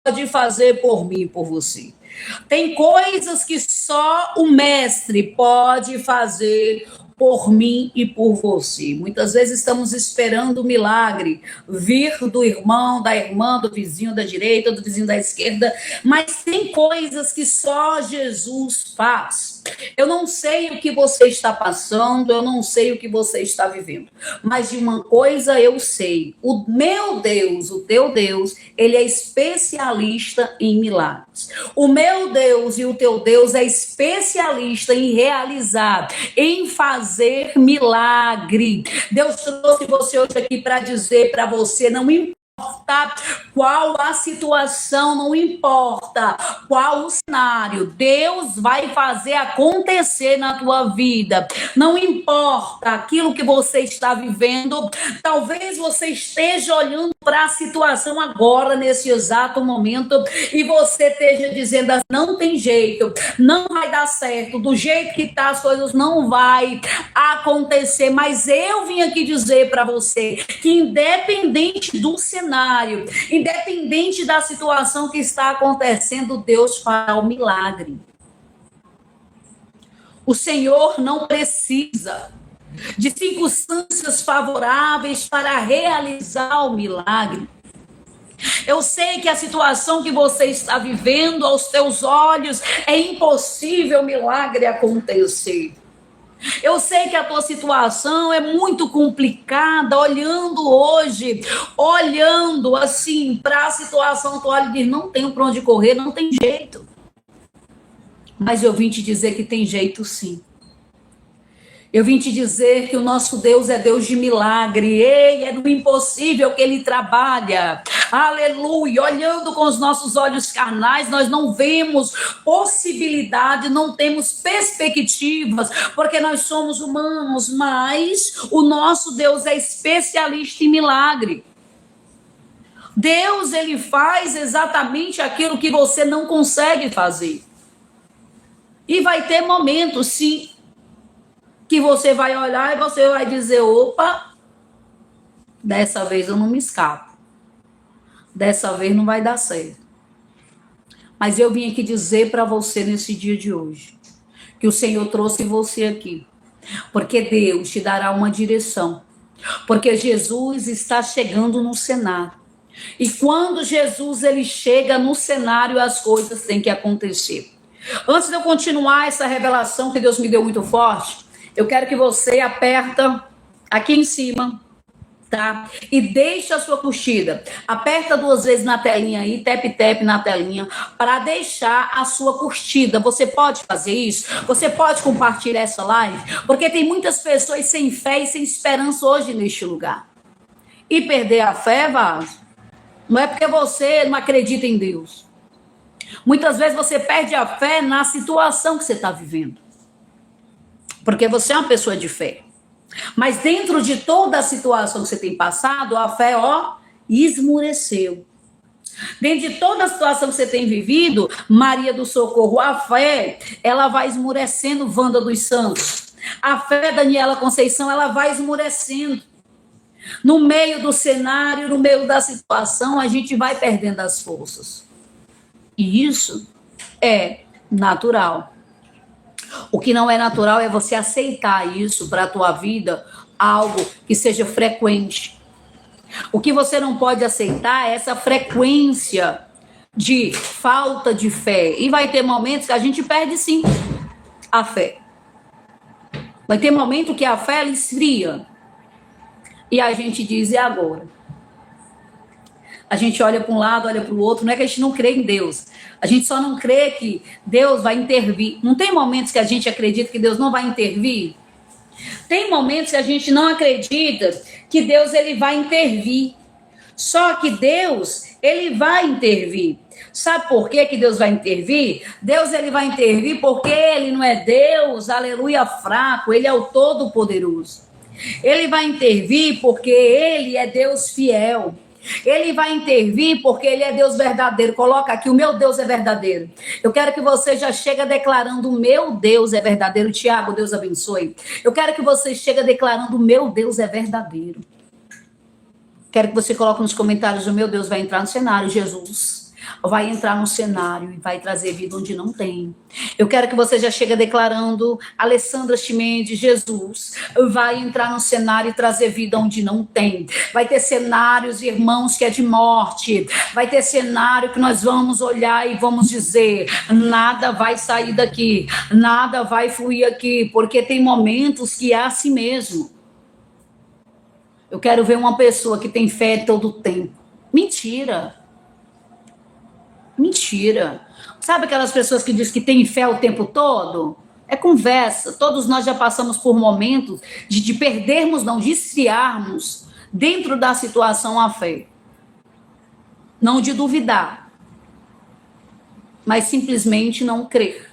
pode fazer por mim e por você. Tem coisas que só o mestre pode fazer por mim e por você. Muitas vezes estamos esperando o milagre vir do irmão, da irmã, do vizinho da direita, do vizinho da esquerda, mas tem coisas que só Jesus faz. Eu não sei o que você está passando, eu não sei o que você está vivendo, mas de uma coisa eu sei: o meu Deus, o teu Deus, ele é especialista em milagres. O meu Deus e o teu Deus é especialista em realizar, em fazer milagre. Deus trouxe você hoje aqui para dizer para você: não importa qual a situação, não importa qual o cenário, Deus vai fazer acontecer na tua vida. Não importa aquilo que você está vivendo, talvez você esteja olhando para a situação agora, nesse exato momento, e você esteja dizendo: não tem jeito, não vai dar certo, do jeito que tá as coisas não vai acontecer. Mas eu vim aqui dizer para você que, independente do cenário, independente da situação que está acontecendo, Deus fará o milagre. O Senhor não precisa de circunstâncias favoráveis para realizar o milagre. Eu sei que a situação que você está vivendo, aos teus olhos, é impossível o milagre acontecer. Eu sei que a tua situação é muito complicada, olhando hoje, olhando assim para a situação, tu olha e diz: não tenho para onde correr, não tem jeito. Mas eu vim te dizer que tem jeito sim. Eu vim te dizer que o nosso Deus é Deus de milagre. Ei, é no impossível que Ele trabalha. Aleluia. Olhando com os nossos olhos carnais, nós não vemos possibilidade, não temos perspectivas, porque nós somos humanos, mas o nosso Deus é especialista em milagre. Deus, Ele faz exatamente aquilo que você não consegue fazer. E vai ter momentos, sim, que você vai olhar e você vai dizer: opa, dessa vez eu não me escapo. Dessa vez não vai dar certo. Mas eu vim aqui dizer para você nesse dia de hoje, que o Senhor trouxe você aqui, porque Deus te dará uma direção. Porque Jesus está chegando no cenário. E quando Jesus ele chega no cenário, as coisas têm que acontecer. Antes de eu continuar essa revelação que Deus me deu muito forte, eu quero que você aperta aqui em cima, tá? E deixa a sua curtida. Aperta 2 vezes na telinha aí, tap na telinha, para deixar a sua curtida. Você pode fazer isso? Você pode compartilhar essa live? Porque tem muitas pessoas sem fé e sem esperança hoje neste lugar. E perder a fé, Vaso, não é porque você não acredita em Deus. Muitas vezes você perde a fé na situação que você está vivendo. Porque você é uma pessoa de fé. Mas dentro de toda a situação que você tem passado, a fé, esmureceu. Dentro de toda a situação que você tem vivido, Maria do Socorro, a fé, ela vai esmurecendo, Wanda dos Santos. A fé, Daniela Conceição, ela vai esmurecendo. No meio do cenário, no meio da situação, a gente vai perdendo as forças. E isso é natural. O que não é natural é você aceitar isso para a tua vida, algo que seja frequente. O que você não pode aceitar é essa frequência de falta de fé. E vai ter momentos que a gente perde sim a fé. Vai ter momento que a fé ela esfria. E a gente diz: e agora? A gente olha para um lado, olha para o outro. Não é que a gente não crê em Deus. A gente só não crê que Deus vai intervir. Não tem momentos que a gente acredita que Deus não vai intervir? Tem momentos que a gente não acredita que Deus ele vai intervir. Só que Deus, ele vai intervir. Sabe por que Deus vai intervir? Deus ele vai intervir porque ele não é Deus, aleluia, fraco. Ele é o Todo-Poderoso. Ele vai intervir porque ele é Deus fiel. Ele vai intervir porque ele é Deus verdadeiro. Coloca aqui: o meu Deus é verdadeiro. Eu quero que você já chegue declarando: o meu Deus é verdadeiro. Tiago, Deus abençoe. Eu quero que você chegue declarando: o meu Deus é verdadeiro. Quero que você coloque nos comentários: o meu Deus vai entrar no cenário, Jesus. vai entrar no cenário e vai trazer vida onde não tem. Eu quero que você já chegue declarando: Alessandra Chimendes, Jesus vai entrar no cenário e trazer vida onde não tem. Vai ter cenários, irmãos, que é de morte. Vai ter cenário que nós vamos olhar e vamos dizer: nada vai sair daqui, nada vai fluir aqui, porque tem momentos que é assim mesmo. Eu quero ver uma pessoa que tem fé todo o tempo. Mentira. Mentira. Sabe aquelas pessoas que dizem que têm fé o tempo todo? É conversa. Todos nós já passamos por momentos de perdermos, não, de esfriarmos dentro da situação a fé. Não de duvidar, mas simplesmente não crer.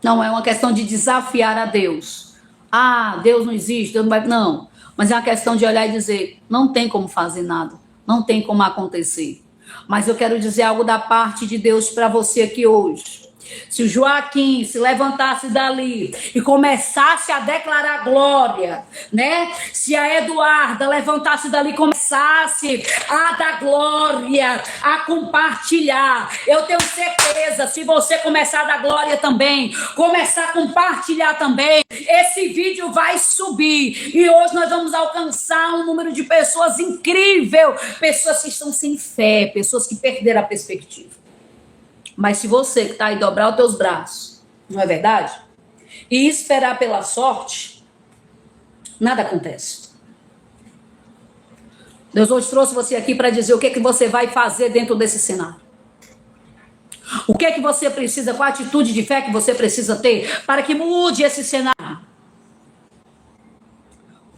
Não é uma questão de desafiar a Deus. Ah, Deus não existe, Deus não vai... Não, mas é uma questão de olhar e dizer: não tem como fazer nada, não tem como acontecer. Mas eu quero dizer algo da parte de Deus para você aqui hoje. Se o Joaquim se levantasse dali e começasse a declarar glória, né? Se a Eduarda levantasse dali e começasse a dar glória, a compartilhar, eu tenho certeza, se você começar a dar glória também, começar a compartilhar também, esse vídeo vai subir. E hoje nós vamos alcançar um número de pessoas incrível, pessoas que estão sem fé, pessoas que perderam a perspectiva. Mas se você que está aí dobrar os teus braços, não é verdade? E esperar pela sorte, nada acontece. Deus hoje trouxe você aqui para dizer o que você vai fazer dentro desse cenário. O que você precisa, qual a atitude de fé que você precisa ter para que mude esse cenário.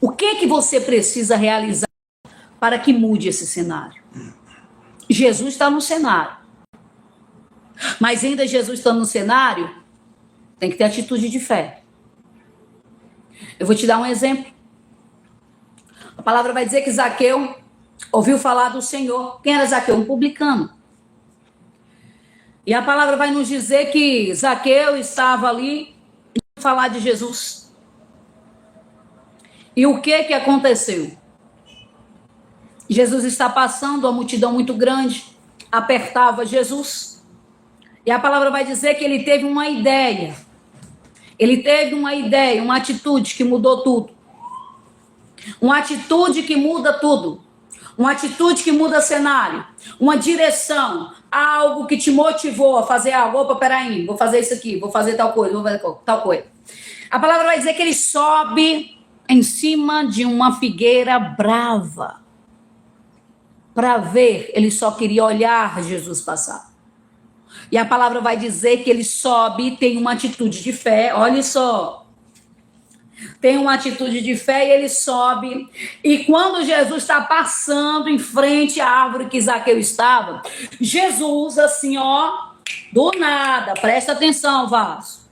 O que você precisa realizar para que mude esse cenário. Jesus está no cenário. Mas ainda Jesus estando no cenário, tem que ter atitude de fé. Eu vou te dar um exemplo. A palavra vai dizer que Zaqueu ouviu falar do Senhor. Quem era Zaqueu? Um publicano. E a palavra vai nos dizer que Zaqueu estava ali e falar de Jesus. E o que aconteceu? Jesus está passando, uma multidão muito grande apertava Jesus. E a palavra vai dizer que ele teve uma ideia. Ele teve uma ideia, uma atitude que mudou tudo. Uma atitude que muda tudo. Uma atitude que muda cenário. Uma direção. Algo que te motivou a fazer algo. Opa, peraí, vou fazer isso aqui, vou fazer tal coisa, vou fazer tal coisa. A palavra vai dizer que ele sobe em cima de uma figueira brava. Para ver, ele só queria olhar Jesus passar. E a palavra vai dizer que ele sobe, tem uma atitude de fé, olha só. Tem uma atitude de fé e ele sobe. E quando Jesus está passando em frente à árvore que Zaqueu estava, Jesus, assim, ó, do nada, presta atenção, Vasco.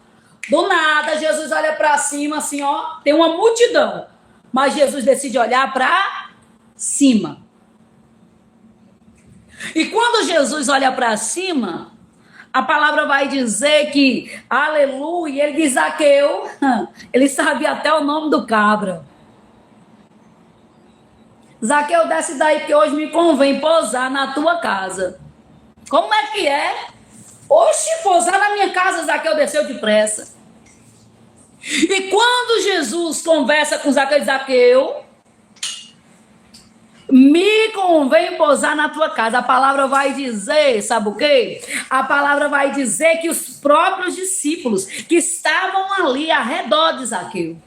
Do nada, Jesus olha para cima, assim, ó, tem uma multidão. Mas Jesus decide olhar para cima. E quando Jesus olha para cima, a palavra vai dizer que, aleluia, ele diz: Zaqueu, ele sabia até o nome do cabra. Zaqueu, desce daí que hoje me convém pousar na tua casa. Como é que é? Oxe, pousar na minha casa, Zaqueu desceu depressa. E quando Jesus conversa com Zaqueu, diz: Zaqueu, me convém pousar na tua casa. A palavra vai dizer, sabe o quê? A palavra vai dizer que os próprios discípulos que estavam ali ao redor de Zaqueu,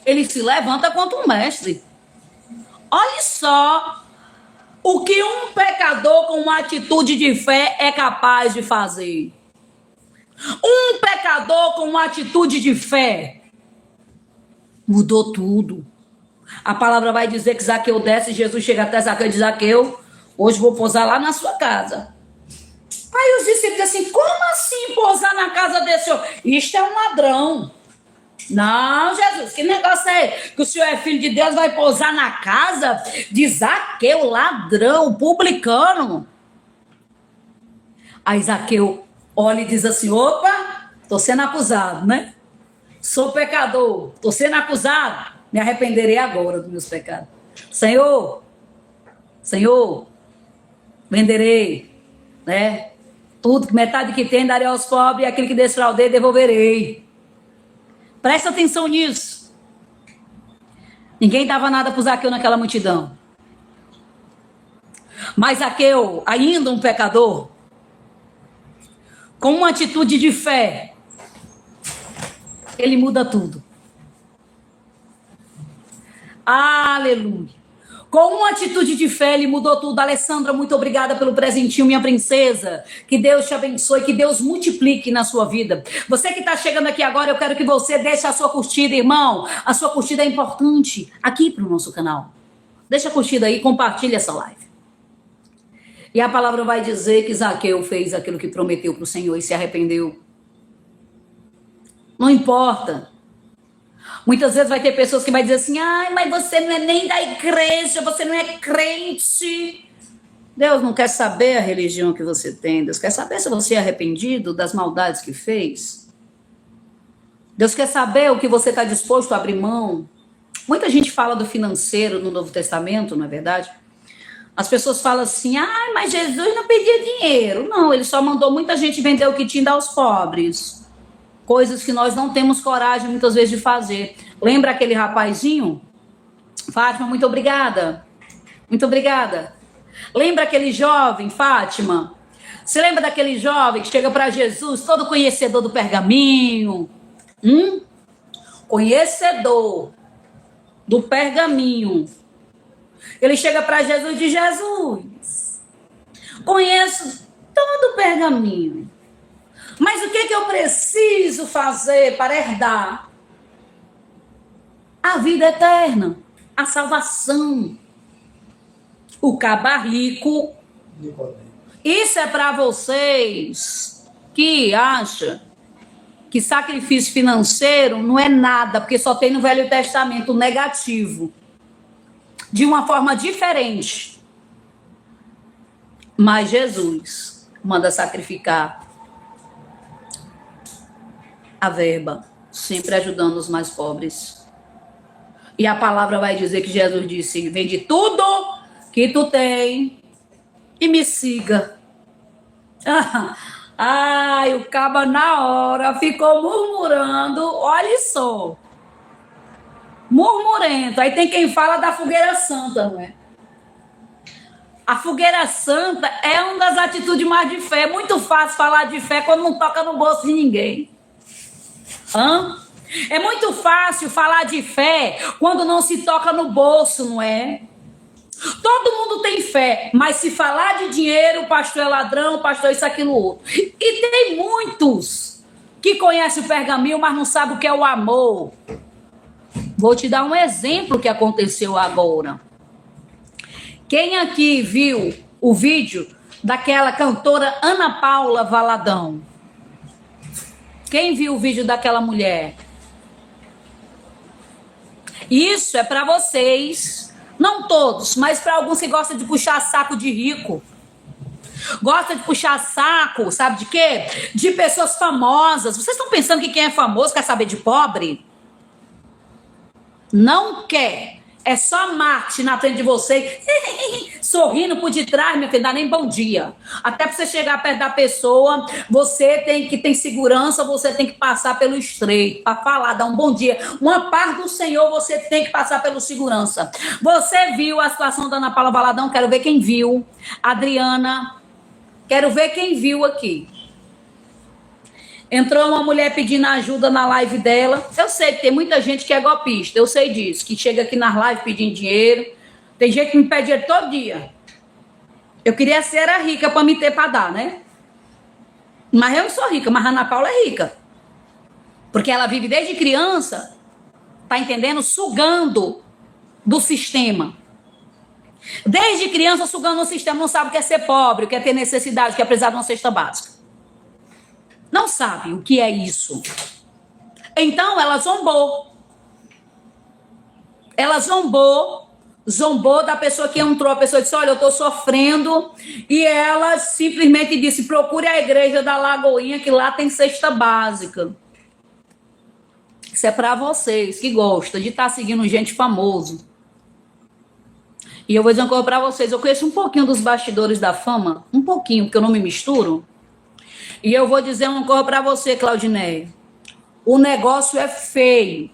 ele se levanta contra o mestre. Olha só o que um pecador com uma atitude de fé é capaz de fazer. Um pecador com uma atitude de fé mudou tudo. A palavra vai dizer que Zaqueu desce, Jesus chega até Zaqueu e diz: Zaqueu, hoje vou pousar lá na sua casa. Aí os discípulos dizem assim: como assim pousar na casa desse homem? Isto é um ladrão. Não, Jesus, que negócio é esse? Que o senhor é filho de Deus, vai pousar na casa de Zaqueu, ladrão, publicano. Aí Zaqueu olha e diz assim: opa, estou sendo acusado, né? Sou pecador, estou sendo acusado. Me arrependerei agora dos meus pecados. Senhor, Senhor, venderei, né? Tudo, metade que tem, darei aos pobres, e aquele que defraudei, devolverei. Presta atenção nisso. Ninguém dava nada para Zaqueu naquela multidão. Mas Zaqueu, ainda um pecador, com uma atitude de fé, ele muda tudo. Aleluia. Com uma atitude de fé, ele mudou tudo. Alessandra, muito obrigada pelo presentinho, minha princesa. Que Deus te abençoe, que Deus multiplique na sua vida. Você que está chegando aqui agora, eu quero que você deixe a sua curtida, irmão. A sua curtida é importante aqui para o nosso canal. Deixa a curtida aí, compartilha essa live. E a palavra vai dizer que Zaqueu fez aquilo que prometeu para o Senhor e se arrependeu. Não importa. Muitas vezes vai ter pessoas que vai dizer assim, ai, mas você não é nem da igreja, você não é crente. Deus não quer saber a religião que você tem. Deus quer saber se você é arrependido das maldades que fez. Deus quer saber o que você está disposto a abrir mão. Muita gente fala do financeiro no Novo Testamento, não é verdade? As pessoas falam assim, ai, mas Jesus não pedia dinheiro. Não, ele só mandou muita gente vender o que tinha e dar aos pobres. Coisas que nós não temos coragem muitas vezes de fazer. Lembra aquele rapazinho? Fátima, muito obrigada. Muito obrigada. Lembra aquele jovem, Fátima? Você lembra daquele jovem que chega para Jesus, todo conhecedor do pergaminho? Conhecedor do pergaminho. Ele chega para Jesus e diz, Jesus, conheço todo o pergaminho. Mas o que eu preciso fazer para herdar? A vida eterna, a salvação. O caba rico. Isso é para vocês que acham que sacrifício financeiro não é nada, porque só tem no Velho Testamento o negativo. De uma forma diferente. Mas Jesus manda sacrificar a verba, sempre ajudando os mais pobres. E a palavra vai dizer que Jesus disse, vende tudo que tu tem e me siga. Ai, o caba na hora ficou murmurando, olha só. Murmurento. Aí tem quem fala da fogueira santa, não é? A fogueira santa é uma das atitudes mais de fé. É muito fácil falar de fé quando não toca no bolso de ninguém. É muito fácil falar de fé quando não se toca no bolso, não é? Todo mundo tem fé, mas se falar de dinheiro, o pastor é ladrão, o pastor é isso, aquilo, outro. E tem muitos que conhecem o pergaminho, mas não sabem o que é o amor. Vou te dar um exemplo que aconteceu agora. Quem aqui viu o vídeo daquela cantora Ana Paula Valadão? Quem viu o vídeo daquela mulher? Isso é para vocês, não todos, mas para alguns que gostam de puxar saco de rico. Gosta de puxar saco, sabe de quê? De pessoas famosas. Vocês estão pensando que quem é famoso quer saber de pobre? Não quer. É só Marte na frente de vocês, sorrindo por detrás, meu filho, dá nem bom dia. Até para você chegar perto da pessoa, você tem que ter segurança, você tem que passar pelo estreito, para falar, dar um bom dia. Uma paz do Senhor, você tem que passar pelo segurança. Você viu a situação da Ana Paula Valadão? Quero ver quem viu. Adriana, quero ver quem viu aqui. Entrou uma mulher pedindo ajuda na live dela. Eu sei que tem muita gente que é golpista, eu sei disso, que chega aqui nas lives pedindo dinheiro. Tem gente que me pede dinheiro todo dia. Eu queria ser era rica para me ter para dar, né? Mas eu não sou rica, mas a Ana Paula é rica. Porque ela vive desde criança, tá entendendo? Sugando do sistema. Desde criança sugando o sistema, não sabe o que é ser pobre, o que é ter necessidade, o que é precisar de uma cesta básica. Não sabe o que é isso. Então ela zombou. Ela zombou da pessoa que entrou. A pessoa disse, olha, eu estou sofrendo. E ela simplesmente disse, procure a igreja da Lagoinha, que lá tem cesta básica. Isso é para vocês que gostam de estar seguindo gente famoso. E eu vou dizer uma coisa para vocês, eu conheço um pouquinho dos bastidores da fama, um pouquinho, porque eu não me misturo. E eu vou dizer uma coisa para você, Claudineia. O negócio é feio.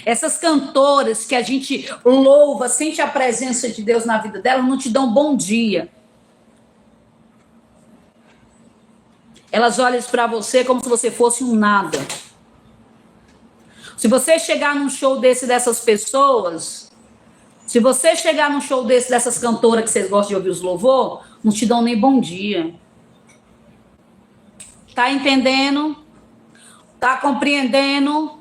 Essas cantoras que a gente louva, sente a presença de Deus na vida delas, não te dão bom dia. Elas olham para você como se você fosse um nada. Se você chegar num show dessas pessoas, se você chegar num show dessas cantoras que vocês gostam de ouvir os louvor, não te dão nem bom dia. Tá entendendo? Tá compreendendo?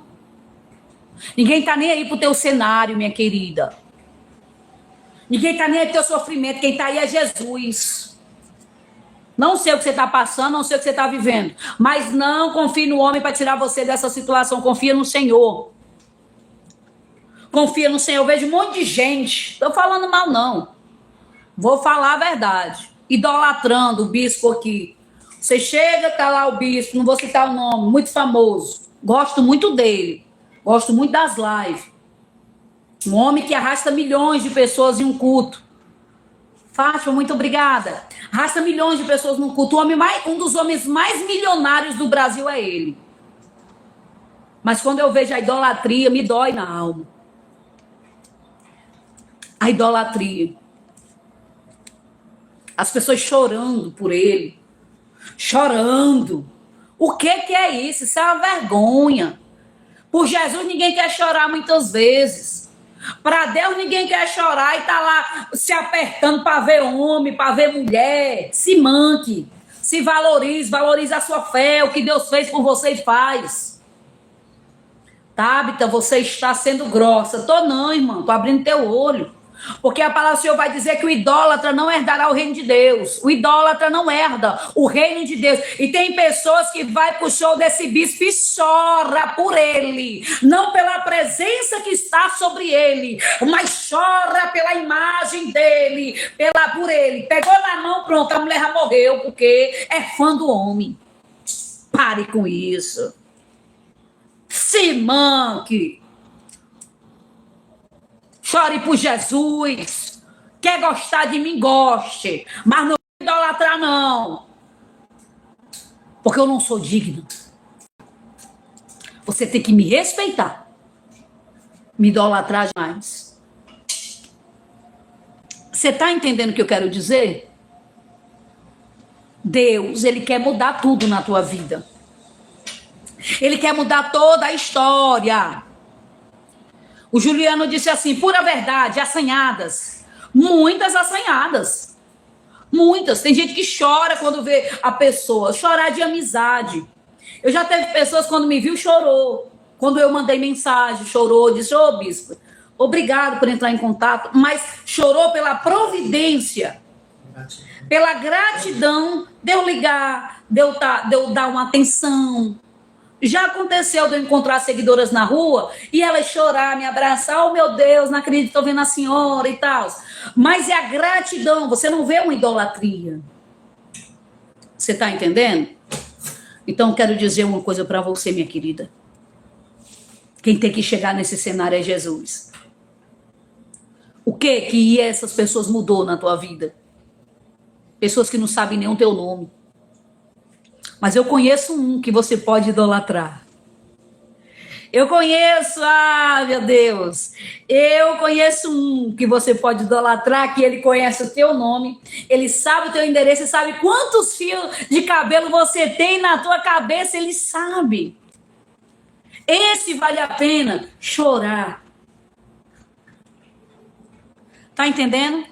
Ninguém tá nem aí pro teu cenário, minha querida. Ninguém tá nem aí pro teu sofrimento. Quem tá aí é Jesus. Não sei o que você tá passando, não sei o que você tá vivendo. Mas não confie no homem para tirar você dessa situação. Confia no Senhor. Confia no Senhor. Eu vejo um monte de gente. Tô falando mal, não. Vou falar a verdade. Idolatrando o bispo aqui. Você chega, tá lá o bispo, não vou citar o nome, muito famoso. Gosto muito dele. Gosto muito das lives. Um homem que arrasta milhões de pessoas em um culto. Fátima, muito obrigada. Arrasta milhões de pessoas num culto. Um dos homens mais milionários do Brasil é ele. Mas quando eu vejo a idolatria, me dói na alma. A idolatria. As pessoas chorando por ele. Chorando. O que é isso? Isso é uma vergonha. Por Jesus ninguém quer chorar muitas vezes. Para Deus ninguém quer chorar e tá lá se apertando para ver homem, para ver mulher. Se manque. Se valorize. Valorize a sua fé. O que Deus fez por você e faz. Tabita, você está sendo grossa. Tô não, irmão. Tô abrindo teu olho. Porque a palavra do Senhor vai dizer que o idólatra não herdará o reino de Deus. O idólatra não herda o reino de Deus. E tem pessoas que vai pro show desse bispo e chora por ele. Não pela presença que está sobre ele, mas chora pela imagem dele, por ele. Pegou na mão, pronto, a mulher já morreu, porque é fã do homem. Pare com isso. Se manque. Chore por Jesus. Quer gostar de mim, goste. Mas não idolatrar, não. Porque eu não sou digno. Você tem que me respeitar. Me idolatrar jamais. Você está entendendo o que eu quero dizer? Deus, Ele quer mudar tudo na tua vida. Ele quer mudar toda a história. O Juliano disse assim, pura verdade, assanhadas. Muitas assanhadas. Muitas. Tem gente que chora quando vê a pessoa. Chorar de amizade. Eu já teve pessoas, quando me viu, chorou. Quando eu mandei mensagem, chorou. Disse, ô bispo, obrigado por entrar em contato. Mas chorou pela providência. Pela gratidão de eu ligar, de eu dar uma atenção. Já aconteceu de eu encontrar seguidoras na rua e elas chorar, me abraçar. Oh, meu Deus, não acredito, estou vendo a senhora e tal. Mas é a gratidão, você não vê uma idolatria. Você está entendendo? Então, quero dizer uma coisa para você, minha querida. Quem tem que chegar nesse cenário é Jesus. O que essas pessoas mudou na tua vida? Pessoas que não sabem nem o teu nome. Mas eu conheço um que você pode idolatrar. Eu conheço, meu Deus. Eu conheço um que você pode idolatrar, que ele conhece o teu nome, ele sabe o teu endereço, ele sabe quantos fios de cabelo você tem na tua cabeça, ele sabe. Esse vale a pena chorar. Tá entendendo?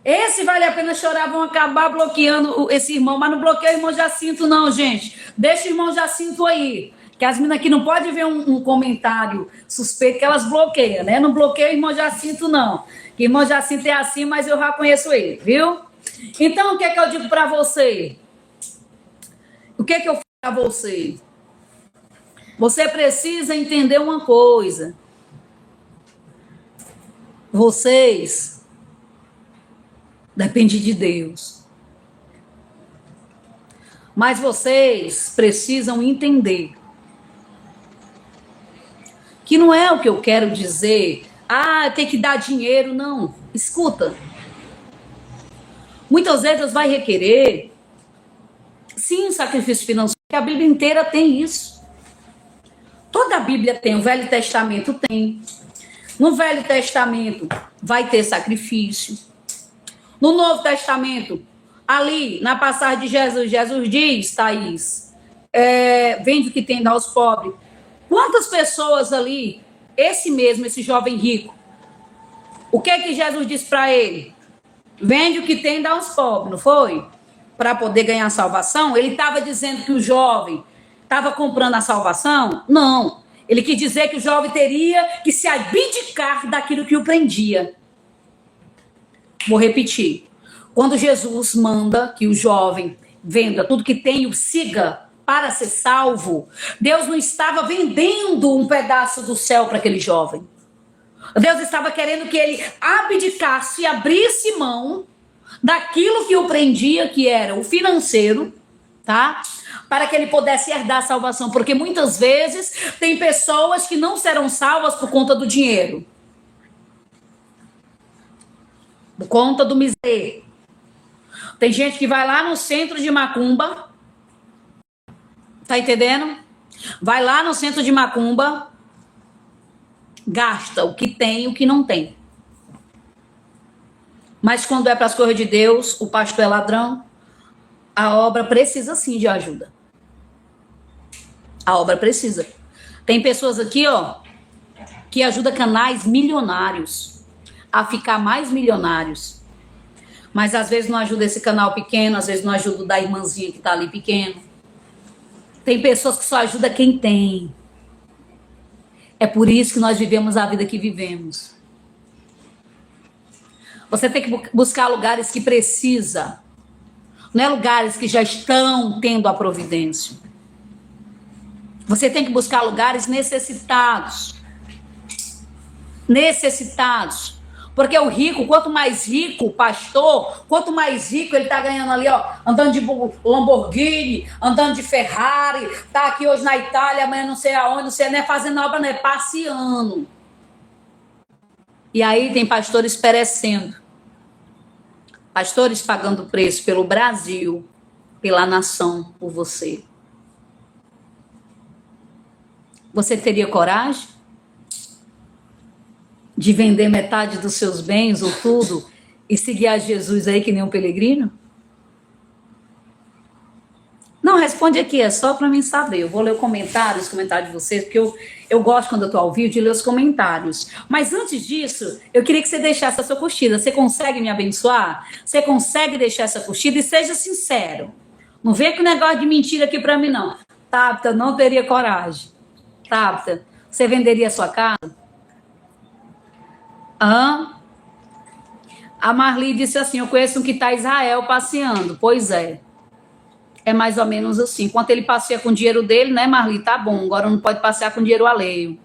Esse vale a pena chorar, vão acabar bloqueando esse irmão, mas não bloqueia o irmão Jacinto não, gente. Deixa o irmão Jacinto aí, que as meninas aqui não podem ver um comentário suspeito que elas bloqueiam, né? Não bloqueia o irmão Jacinto não, que o irmão Jacinto é assim, mas eu já conheço ele, viu? Então, o que é que eu digo pra você? O que é que eu falo pra você? Você precisa entender uma coisa. Vocês depende de Deus. Mas vocês precisam entender que não é o que eu quero dizer Ah, tem que dar dinheiro. Não. Escuta. Muitas vezes Deus vai requerer, sim, um sacrifício financeiro, porque a Bíblia inteira tem isso. Toda a Bíblia tem, o Velho Testamento tem. No Velho Testamento vai ter sacrifício. No Novo Testamento, ali, na passagem de Jesus, Jesus diz, Thaís, vende o que tem, dá aos pobres. Quantas pessoas ali, esse jovem rico, o que é que Jesus disse para ele? Vende o que tem, dá aos pobres, não foi? Para poder ganhar salvação? Ele estava dizendo que o jovem estava comprando a salvação? Não. Ele quis dizer que o jovem teria que se abdicar daquilo que o prendia. Vou repetir. Quando Jesus manda que o jovem venda tudo que tem e o siga para ser salvo, Deus não estava vendendo um pedaço do céu para aquele jovem. Deus estava querendo que ele abdicasse e abrisse mão daquilo que o prendia, que era o financeiro, tá? Para que ele pudesse herdar a salvação. Porque muitas vezes tem pessoas que não serão salvas por conta do dinheiro. Por conta do miséria. Tem gente que vai lá no centro de macumba. Tá entendendo? Vai lá no centro de macumba, gasta o que tem e o que não tem. Mas quando é para as coisas de Deus, o pastor é ladrão, a obra precisa sim de ajuda. A obra precisa. Tem pessoas aqui, ó, que ajudam canais milionários a ficar mais milionários. Mas às vezes não ajuda esse canal pequeno, às vezes não ajuda o da irmãzinha que tá ali pequeno. Tem pessoas que só ajudam quem tem. É por isso que nós vivemos a vida que vivemos. Você tem que buscar lugares que precisa. Não é lugares que já estão tendo a providência. Você tem que buscar lugares necessitados. Necessitados. Porque o rico, quanto mais rico o pastor, quanto mais rico ele tá ganhando ali, ó, andando de Lamborghini, andando de Ferrari, tá aqui hoje na Itália, amanhã não sei aonde, não sei, não é fazendo obra, não é passeando. E aí tem pastores perecendo. Pastores pagando preço pelo Brasil, pela nação, por você. Você teria coragem de vender metade dos seus bens ou tudo e seguir a Jesus aí que nem um peregrino? Não, responde aqui, é só para mim saber. Eu vou ler os comentários de vocês, porque eu gosto, quando eu estou ao vivo, de ler os comentários. Mas antes disso, eu queria que você deixasse a sua curtida. Você consegue me abençoar? Você consegue deixar essa curtida? E seja sincero. Não vem com negócio de mentira aqui para mim, não. Tabita, não teria coragem. Tabita, você venderia a sua casa? A Marli disse assim, eu conheço um que está em Israel passeando. Pois é. É mais ou menos assim. Enquanto ele passeia com o dinheiro dele, né, Marli? Tá bom, agora não pode passear com dinheiro alheio.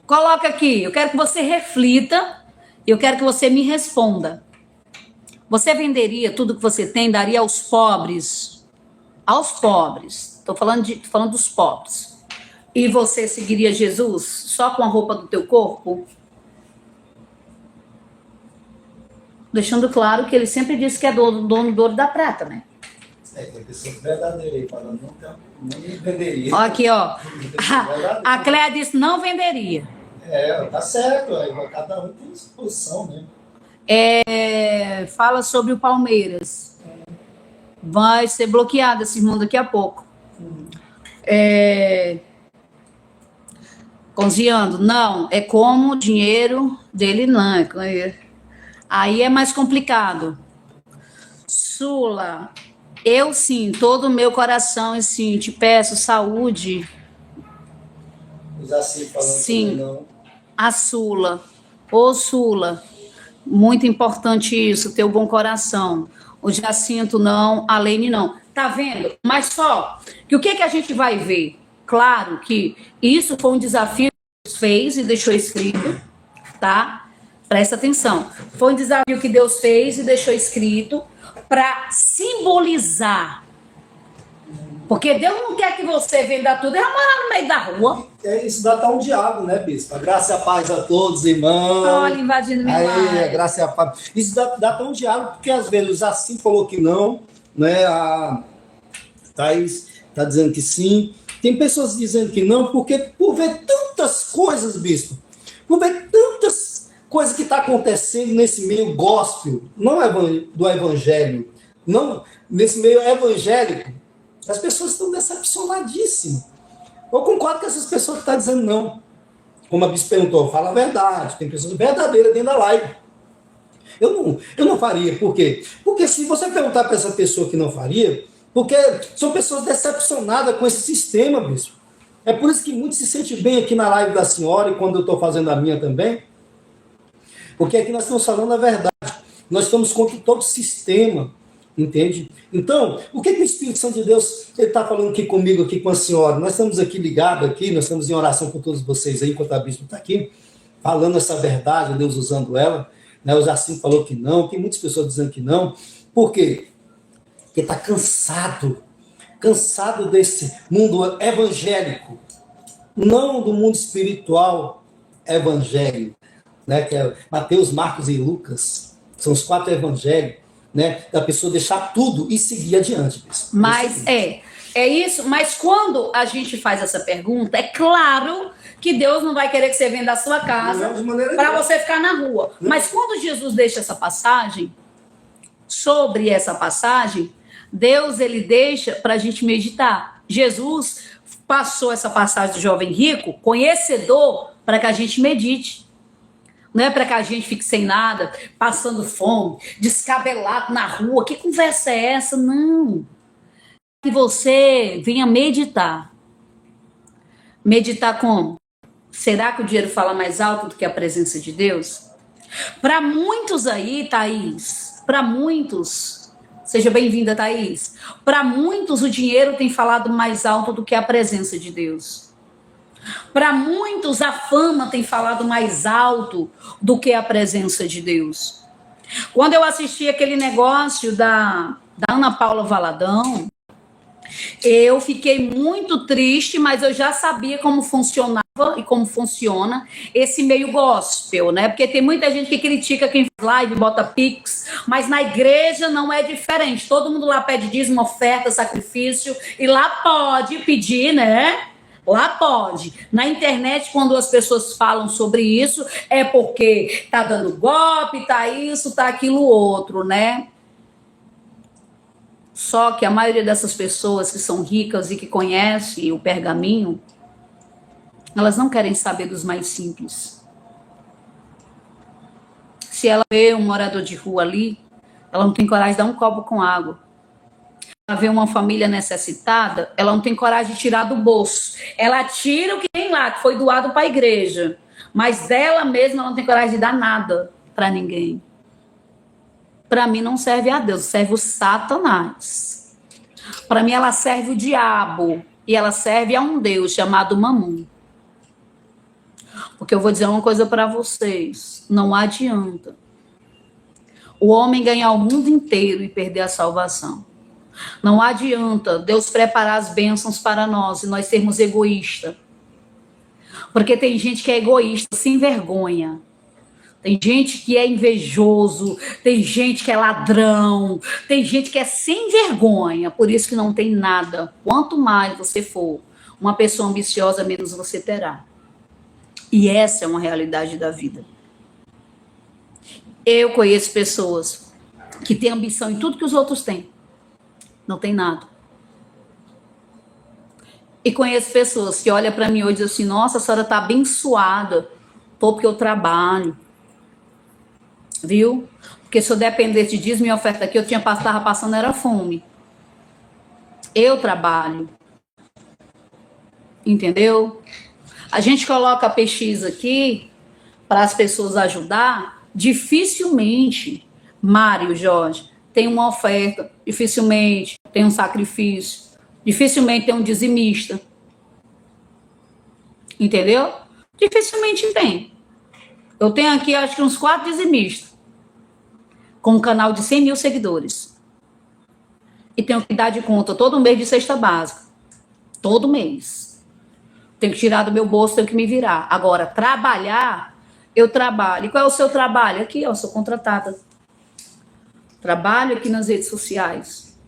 Coloca aqui, eu quero que você reflita, eu quero que você me responda. Você venderia tudo que você tem, daria aos pobres? Aos pobres. Tô falando dos pobres. E você seguiria Jesus só com a roupa do teu corpo? Deixando claro que ele sempre disse que é dono do ouro da prata, né? Tem pessoas verdadeiras aí falando, não venderia. Ó, aqui, ó. A Cléia disse não venderia. Tá certo. Cada um tem sua posição, né? Fala sobre o Palmeiras. Vai ser bloqueado esse irmão daqui a pouco. Conziando, não. É como o dinheiro dele, não. Aí é mais complicado. Sula, eu sim, todo o meu coração, sim, te peço saúde. Assim, falando sim, não. A Sula. Ô Sula, muito importante isso, ter um bom coração. O Jacinto não, a Lene não. Tá vendo? Mas só, que o que a gente vai ver? Claro que isso foi um desafio que Deus fez e deixou escrito, tá? Presta atenção. Foi um desafio que Deus fez e deixou escrito para simbolizar Porque Deus não quer que você venda tudo e vai morar no meio da rua. Isso dá até um diabo, né, bispo? A graça e a paz a todos, irmãos. Olha, invadindo minha live. A graça e a paz. Isso dá até um diabo, porque às vezes assim falou que não, né? A Thaís está dizendo que sim. Tem pessoas dizendo que não, porque por ver tantas coisas, bispo, por ver tantas coisas que está acontecendo nesse meio gospel, não do evangelho, não nesse meio evangélico, as pessoas estão decepcionadíssimas. Eu concordo com essas pessoas que estão dizendo não. Como a bispo perguntou, fala a verdade. Tem pessoas verdadeiras dentro da live. Eu não faria. Por quê? Porque se você perguntar para essa pessoa que não faria, porque são pessoas decepcionadas com esse sistema, bispo. É por isso que muitos se sentem bem aqui na live da senhora e quando eu estou fazendo a minha também. Porque aqui nós estamos falando a verdade. Nós estamos contra todo o sistema. Entende? Então, o que o Espírito Santo de Deus está falando aqui comigo, aqui com a senhora? Nós estamos aqui ligados, aqui, nós estamos em oração com todos vocês aí, enquanto a bispo está aqui, falando essa verdade, Deus usando ela. Né? O Jacinto falou que não, tem muitas pessoas dizendo que não. Por quê? Porque está cansado desse mundo evangélico, não do mundo espiritual evangélico, né? Que é Mateus, Marcos e Lucas, são os 4 evangelhos. Né, da pessoa deixar tudo e seguir adiante. Mas é isso. Mas quando a gente faz essa pergunta, é claro que Deus não vai querer que você venda a sua casa para você ficar na rua. Não. Mas quando Jesus deixa essa passagem, sobre essa passagem, Deus ele deixa para a gente meditar. Jesus passou essa passagem do jovem rico, conhecedor, para que a gente medite. Não é para que a gente fique sem nada, passando fome, descabelado na rua. Que conversa é essa? Não. Que você venha meditar. Meditar como? Será que o dinheiro fala mais alto do que a presença de Deus? Para muitos aí, Thaís, para muitos, seja bem-vinda, Thaís. Para muitos o dinheiro tem falado mais alto do que a presença de Deus. Para muitos, a fama tem falado mais alto do que a presença de Deus. Quando eu assisti aquele negócio da Ana Paula Valadão, eu fiquei muito triste, mas eu já sabia como funcionava e como funciona esse meio gospel, né? Porque tem muita gente que critica quem faz live, bota pix, mas na igreja não é diferente. Todo mundo lá pede dízimo, oferta, sacrifício, e lá pode pedir, né? Lá pode. Na internet, quando as pessoas falam sobre isso, é porque tá dando golpe, tá isso, tá aquilo outro, né? Só que a maioria dessas pessoas que são ricas e que conhecem o pergaminho, elas não querem saber dos mais simples. Se ela vê um morador de rua ali, ela não tem coragem de dar um copo com água. Ela vê uma família necessitada, ela não tem coragem de tirar do bolso. Ela tira o que tem lá, que foi doado para a igreja. Mas ela mesma não tem coragem de dar nada para ninguém. Para mim não serve a Deus, serve o Satanás. Para mim ela serve o diabo. E ela serve a um Deus chamado Mamum. Porque eu vou dizer uma coisa para vocês. Não adianta o homem ganhar o mundo inteiro e perder a salvação. Não adianta Deus preparar as bênçãos para nós e nós sermos egoístas. Porque tem gente que é egoísta, sem vergonha. Tem gente que é invejoso, tem gente que é ladrão, tem gente que é sem vergonha, por isso que não tem nada. Quanto mais você for uma pessoa ambiciosa, menos você terá. E essa é uma realidade da vida. Eu conheço pessoas que têm ambição em tudo que os outros têm. Não tem nada. E conheço pessoas que olham para mim hoje e dizem assim, nossa, a senhora está abençoada. Tô porque eu trabalho. Viu? Porque se eu dependesse de dízimo e oferta aqui, eu estava passando era fome. Eu trabalho. Entendeu? A gente coloca PX aqui para as pessoas ajudar. Dificilmente, Mário, Jorge, tem uma oferta, dificilmente tem um sacrifício, dificilmente tem um dizimista. Entendeu? Dificilmente tem. Eu tenho aqui, acho que uns 4 dizimistas, com um canal de 100 mil seguidores. E tenho que dar de conta todo mês de cesta básica. Todo mês. Tenho que tirar do meu bolso, tenho que me virar. Agora, trabalhar, eu trabalho. E qual é o seu trabalho? Aqui, ó, sou contratada. Trabalho aqui nas redes sociais.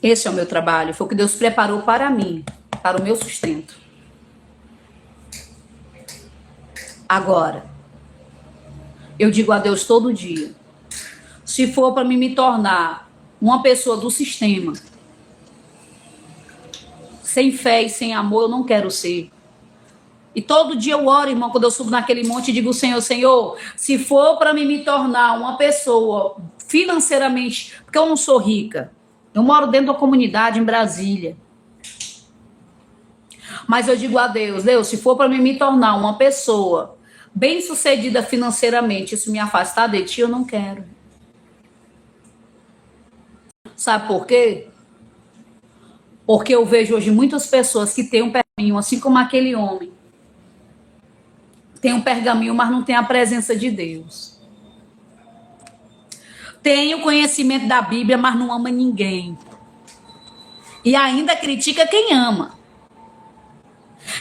Esse é o meu trabalho. Foi o que Deus preparou para mim, para o meu sustento. Agora, eu digo a Deus todo dia, se for para mim me tornar uma pessoa do sistema, sem fé e sem amor, eu não quero ser. E todo dia eu oro, irmão, quando eu subo naquele monte e digo, Senhor, se for para mim me tornar uma pessoa financeiramente, porque eu não sou rica, eu moro dentro da comunidade em Brasília. Mas eu digo a Deus, se for para mim me tornar uma pessoa bem-sucedida financeiramente, isso me afastar de ti, eu não quero. Sabe por quê? Porque eu vejo hoje muitas pessoas que têm um pergaminho, assim como aquele homem. Tem um pergaminho, mas não tem a presença de Deus. Tem o conhecimento da Bíblia, mas não ama ninguém. E ainda critica quem ama.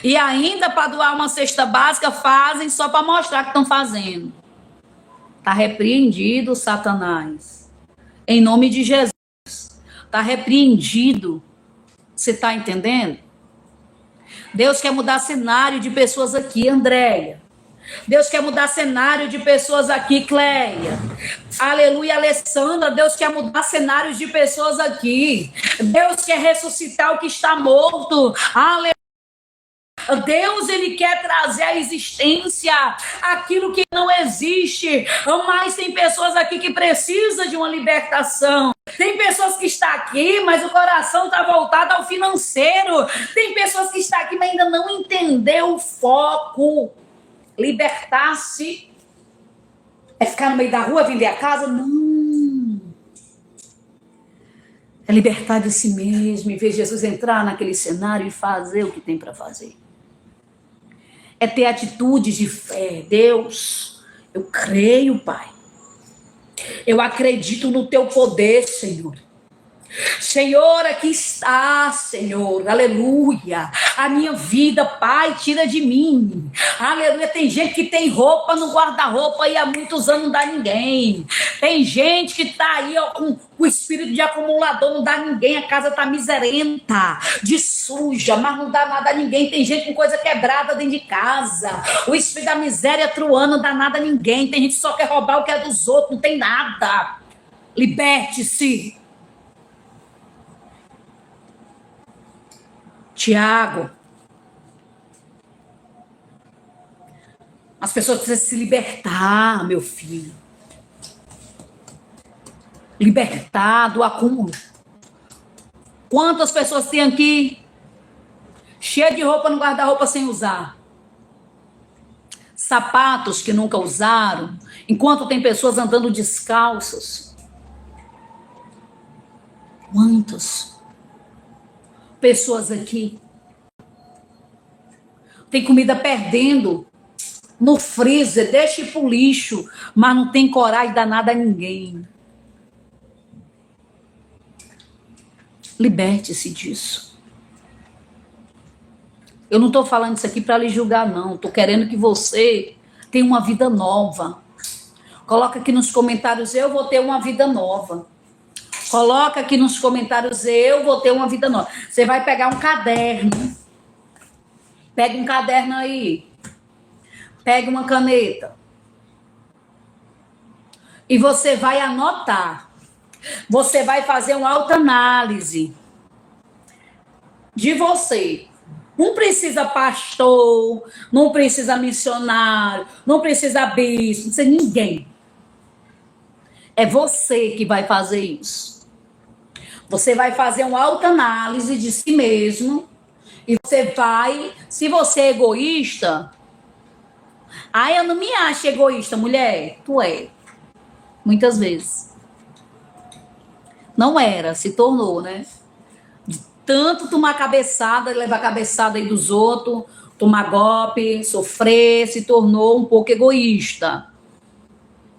E ainda, para doar uma cesta básica, fazem só para mostrar que estão fazendo. Está repreendido, Satanás. Em nome de Jesus. Está repreendido. Você está entendendo? Deus quer mudar cenário de pessoas aqui, Andréia. Deus quer mudar cenário de pessoas aqui, Cléia. Aleluia, Alessandra. Deus quer mudar cenários de pessoas aqui. Deus quer ressuscitar o que está morto. Aleluia. Deus, ele quer trazer à existência aquilo que não existe. Mas tem pessoas aqui que precisam de uma libertação. Tem pessoas que estão aqui, mas o coração está voltado ao financeiro. Tem pessoas que estão aqui, mas ainda não entendeu o foco. Libertar-se é ficar no meio da rua, vender a casa? Não. É libertar de si mesmo e ver Jesus entrar naquele cenário e fazer o que tem para fazer. É ter atitudes de fé. Deus, eu creio, Pai. Eu acredito no teu poder, Senhor. Senhor, aqui está, Senhor, aleluia, a minha vida, Pai, tira de mim, aleluia. Tem gente que tem roupa no guarda-roupa e há muitos anos não dá ninguém. Tem gente que está aí, ó, com o espírito de acumulador, não dá ninguém, a casa está miserenta, de suja, mas não dá nada a ninguém. Tem gente com coisa quebrada dentro de casa, o espírito da miséria truando, não dá nada a ninguém. Tem gente que só quer roubar o que é dos outros, não tem nada. Liberte-se. Tiago, as pessoas precisam se libertar, meu filho. Libertar do acúmulo. Quantas pessoas tem aqui cheia de roupa no guarda-roupa sem usar? Sapatos que nunca usaram, enquanto tem pessoas andando descalças. Quantas pessoas aqui tem comida perdendo no freezer, deixa ir pro lixo, mas não tem coragem de dar nada a ninguém. Liberte-se disso. Eu não estou falando isso aqui para lhe julgar, não. Estou querendo que você tenha uma vida nova. Coloca aqui nos comentários, eu vou ter uma vida nova. Coloca aqui nos comentários, eu vou ter uma vida nova. Você vai pegar um caderno. Pega um caderno aí. Pega uma caneta. E você vai anotar. Você vai fazer uma autoanálise de você. Não precisa pastor, não precisa missionário, não precisa bispo, não precisa ninguém. É você que vai fazer isso. Você vai fazer uma autoanálise de si mesmo e você vai, se você é egoísta, eu não me acho egoísta, mulher, tu é. Muitas vezes. Não era, se tornou, né? De tanto tomar cabeçada, levar cabeçada aí dos outros, tomar golpe, sofrer, se tornou um pouco egoísta.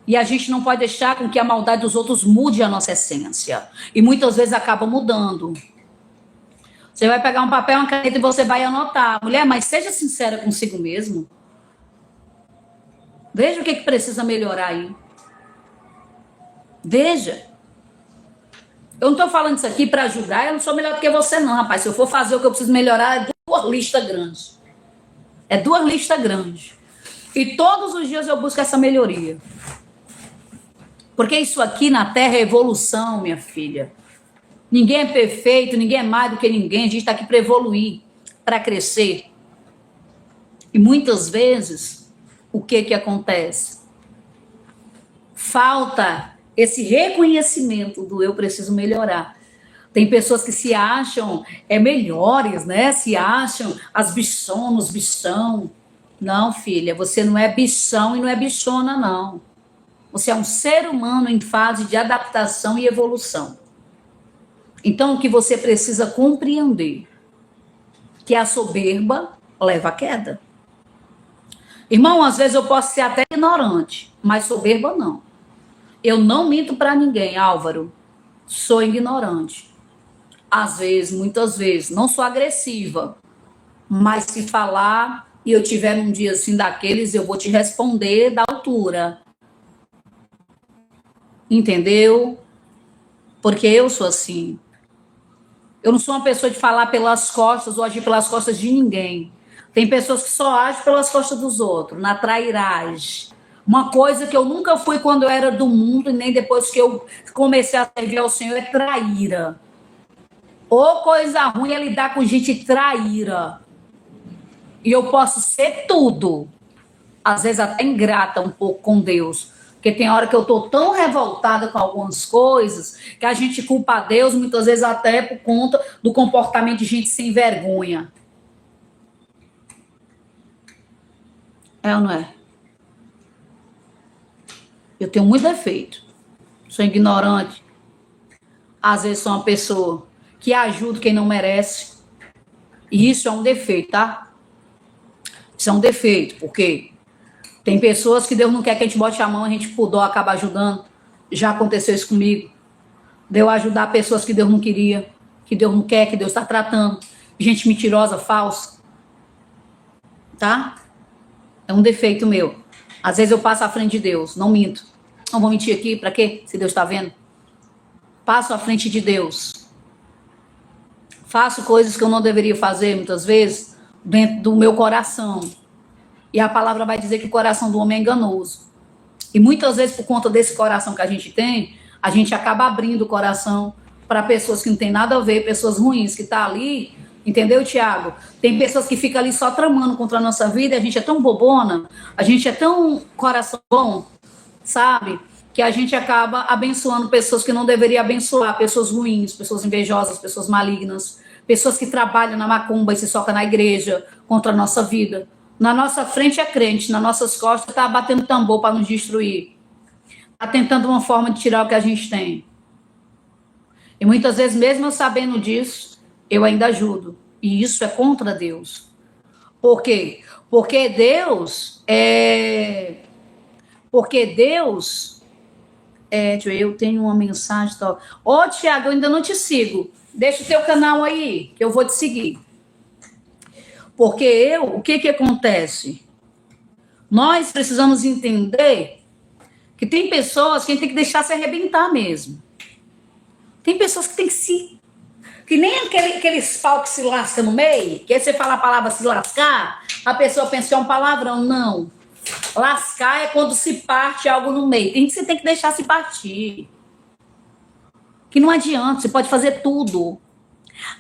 E a gente não pode deixar com que a maldade dos outros mude a nossa essência. E muitas vezes acaba mudando. Você vai pegar um papel, uma caneta e você vai anotar. Mulher, mas seja sincera consigo mesmo. Veja o que precisa melhorar aí. Veja. Eu não estou falando isso aqui para ajudar, eu não sou melhor do que você não, rapaz. Se eu for fazer o que eu preciso melhorar, é 2 listas grandes. É 2 listas grandes. E todos os dias eu busco essa melhoria. Porque isso aqui na Terra é evolução, minha filha. Ninguém é perfeito, ninguém é mais do que ninguém. A gente está aqui para evoluir, para crescer. E muitas vezes, o que acontece? Falta esse reconhecimento do eu preciso melhorar. Tem pessoas que se acham melhores, né? Se acham as bichonas, bichão. Não, filha, você não é bichão e não é bichona, não. Você é um ser humano em fase de adaptação e evolução. Então, o que você precisa compreender? Que a soberba leva à queda. Irmão, às vezes eu posso ser até ignorante, mas soberba não. Eu não minto para ninguém, Álvaro. Sou ignorante. Às vezes, muitas vezes. Não sou agressiva. Mas se falar e eu tiver um dia assim daqueles, eu vou te responder da altura. Entendeu? Porque eu sou assim. Eu não sou uma pessoa de falar pelas costas ou agir pelas costas de ninguém. Tem pessoas que só agem pelas costas dos outros, na trairagem. Uma coisa que eu nunca fui quando eu era do mundo e nem depois que eu comecei a servir ao Senhor é traíra. Ou coisa ruim é lidar com gente traíra. E eu posso ser tudo. Às vezes até ingrata um pouco com Deus. Porque tem hora que eu tô tão revoltada com algumas coisas que a gente culpa a Deus, muitas vezes até por conta do comportamento de gente sem vergonha. É ou não é? Eu tenho muito defeito. Sou ignorante. Às vezes sou uma pessoa que ajuda quem não merece. E isso é um defeito, tá? Isso é um defeito, porque tem pessoas que Deus não quer que a gente bote a mão, a gente por dó acaba ajudando. Já aconteceu isso comigo. De eu ajudar pessoas que Deus não queria, que Deus não quer, que Deus está tratando. Gente mentirosa, falsa. Tá? É um defeito meu. Às vezes eu passo à frente de Deus, não minto. Não vou mentir aqui, pra quê? Se Deus está vendo. Passo à frente de Deus. Faço coisas que eu não deveria fazer, muitas vezes, dentro do meu coração. E a palavra vai dizer que o coração do homem é enganoso. E muitas vezes, por conta desse coração que a gente tem, a gente acaba abrindo o coração para pessoas que não tem nada a ver, pessoas ruins que estão ali. Entendeu, Tiago? Tem pessoas que ficam ali só tramando contra a nossa vida, e a gente é tão bobona, a gente é tão coração bom, sabe? Que a gente acaba abençoando pessoas que não deveria abençoar, pessoas ruins, pessoas invejosas, pessoas malignas, pessoas que trabalham na macumba e se socam na igreja contra a nossa vida. Na nossa frente é crente, nas nossas costas está batendo tambor para nos destruir. Está tentando uma forma de tirar o que a gente tem. E muitas vezes, mesmo eu sabendo disso, eu ainda ajudo. E isso é contra Deus. Por quê? Porque Deus eu tenho uma mensagem. Ô, Tiago, eu ainda não te sigo. Deixa o teu canal aí, que eu vou te seguir. Porque o que acontece? Nós precisamos entender que tem pessoas que a gente tem que deixar se arrebentar mesmo. Tem pessoas que tem que nem aqueles pau que se lasca no meio, que aí você fala a palavra se lascar, a pessoa pensa que é um palavrão. Não. Lascar é quando se parte algo no meio. Você tem que deixar se partir. Que não adianta, você pode fazer tudo.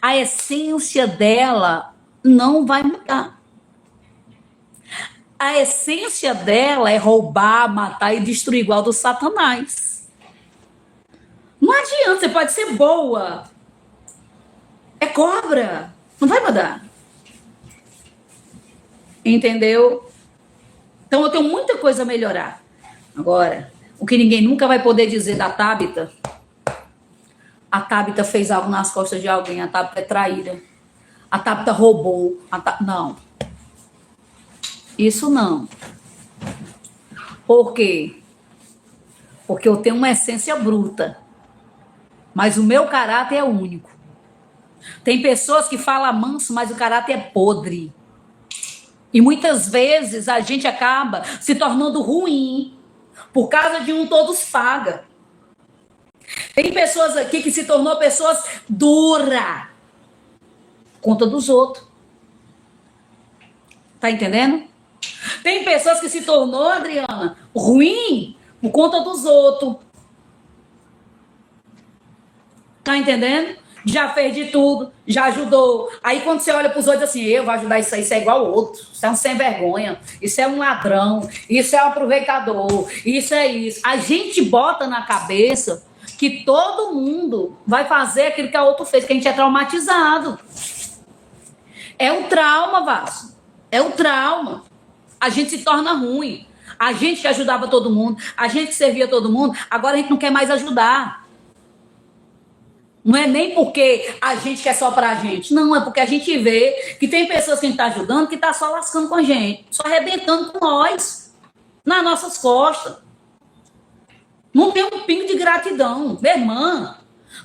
A essência dela não vai mudar. A essência dela é roubar, matar e destruir, igual do Satanás. Não adianta, você pode ser boa. É cobra. Não vai mudar. Entendeu? Então eu tenho muita coisa a melhorar. Agora, o que ninguém nunca vai poder dizer da Tabita, a Tabita fez algo nas costas de alguém, a Tabita é traída, a Tabita roubou, não. Isso não. Por quê? porque eu tenho uma essência bruta, mas o meu caráter é único. Tem pessoas que falam manso, mas o caráter é podre. E muitas vezes a gente acaba se tornando ruim por causa de um todos paga. Tem pessoas aqui que se tornou pessoas dura conta dos outros. Tá entendendo? Tem pessoas que se tornou, Adriana, ruim por conta dos outros. Tá entendendo? Já fez de tudo, já ajudou. Aí quando você olha para os outros assim, eu vou ajudar isso aí, isso é igual ao outro. Isso é um sem vergonha, isso é um ladrão, isso é um aproveitador, isso é isso. A gente bota na cabeça que todo mundo vai fazer aquilo que a outro fez, que a gente é traumatizado. É um trauma, Vasco. É um trauma. A gente se torna ruim. A gente que ajudava todo mundo, a gente que servia todo mundo, agora a gente não quer mais ajudar. Não é nem porque a gente quer só pra gente. Não, é porque a gente vê que tem pessoas que a gente tá ajudando que tá só lascando com a gente. Só arrebentando com nós. Nas nossas costas. Não tem um pingo de gratidão. Minha irmã,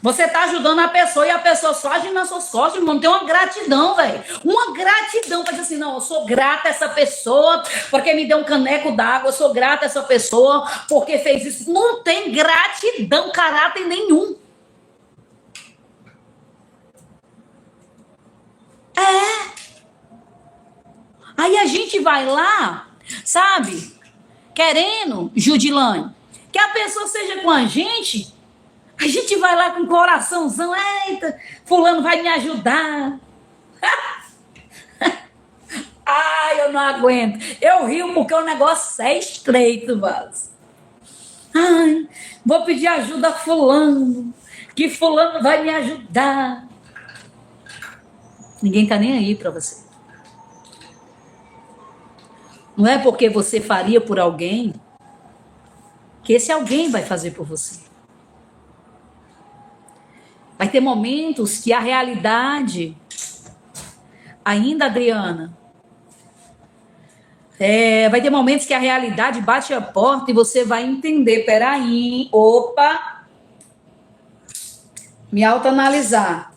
você tá ajudando a pessoa e a pessoa só age nas suas costas. Irmão, não tem uma gratidão, velho. Uma gratidão pra dizer assim, não, eu sou grata a essa pessoa porque me deu um caneco d'água. Eu sou grata a essa pessoa porque fez isso. Não tem gratidão, caráter nenhum. Aí a gente vai lá, sabe, querendo, Judilane, que a pessoa seja com a gente vai lá com o coraçãozão, eita, fulano vai me ajudar. Ai, eu não aguento. Eu rio porque o negócio é estreito, Vaz. Ai, vou pedir ajuda a fulano, que fulano vai me ajudar. Ninguém tá nem aí pra você. Não é porque você faria por alguém que esse alguém vai fazer por você. Vai ter momentos que a realidade, ainda, Adriana, vai ter momentos que a realidade bate a porta e você vai entender, peraí, opa, me autoanalisar.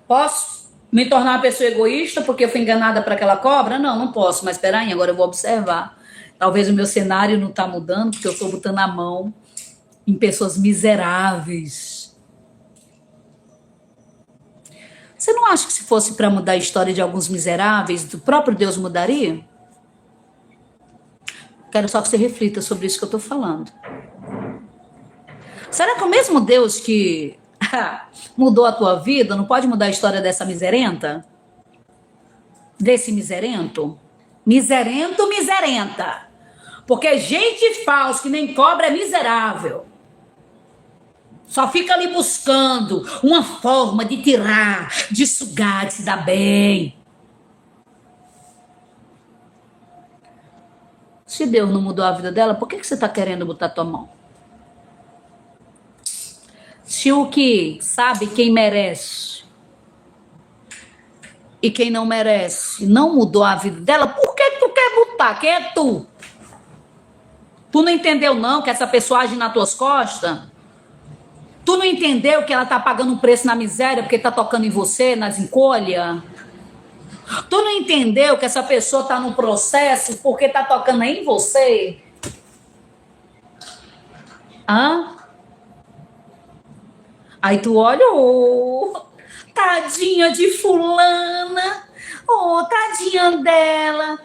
Posso me tornar uma pessoa egoísta porque eu fui enganada por aquela cobra? Não, não posso, mas espera aí, agora eu vou observar. Talvez o meu cenário não está mudando porque eu estou botando a mão em pessoas miseráveis. Você não acha que se fosse para mudar a história de alguns miseráveis, o próprio Deus mudaria? Quero só que você reflita sobre isso que eu estou falando. Será que o mesmo Deus que mudou a tua vida não pode mudar a história dessa miserenta? Desse miserento? Miserento, miserenta. Porque gente falsa que nem cobra é miserável. Só fica ali buscando uma forma de tirar, de sugar, de se dar bem. Se Deus não mudou a vida dela, por que você está querendo botar a tua mão? Se o que sabe quem merece e quem não merece não mudou a vida dela, por que tu quer botar? Quem é tu? Tu não entendeu não que essa pessoa age nas tuas costas? Tu não entendeu que ela tá pagando um preço na miséria porque tá tocando em você, nas encolhas? Tu não entendeu que essa pessoa tá no processo porque tá tocando em você? Hã? Aí tu olha, tadinha de fulana, tadinha dela,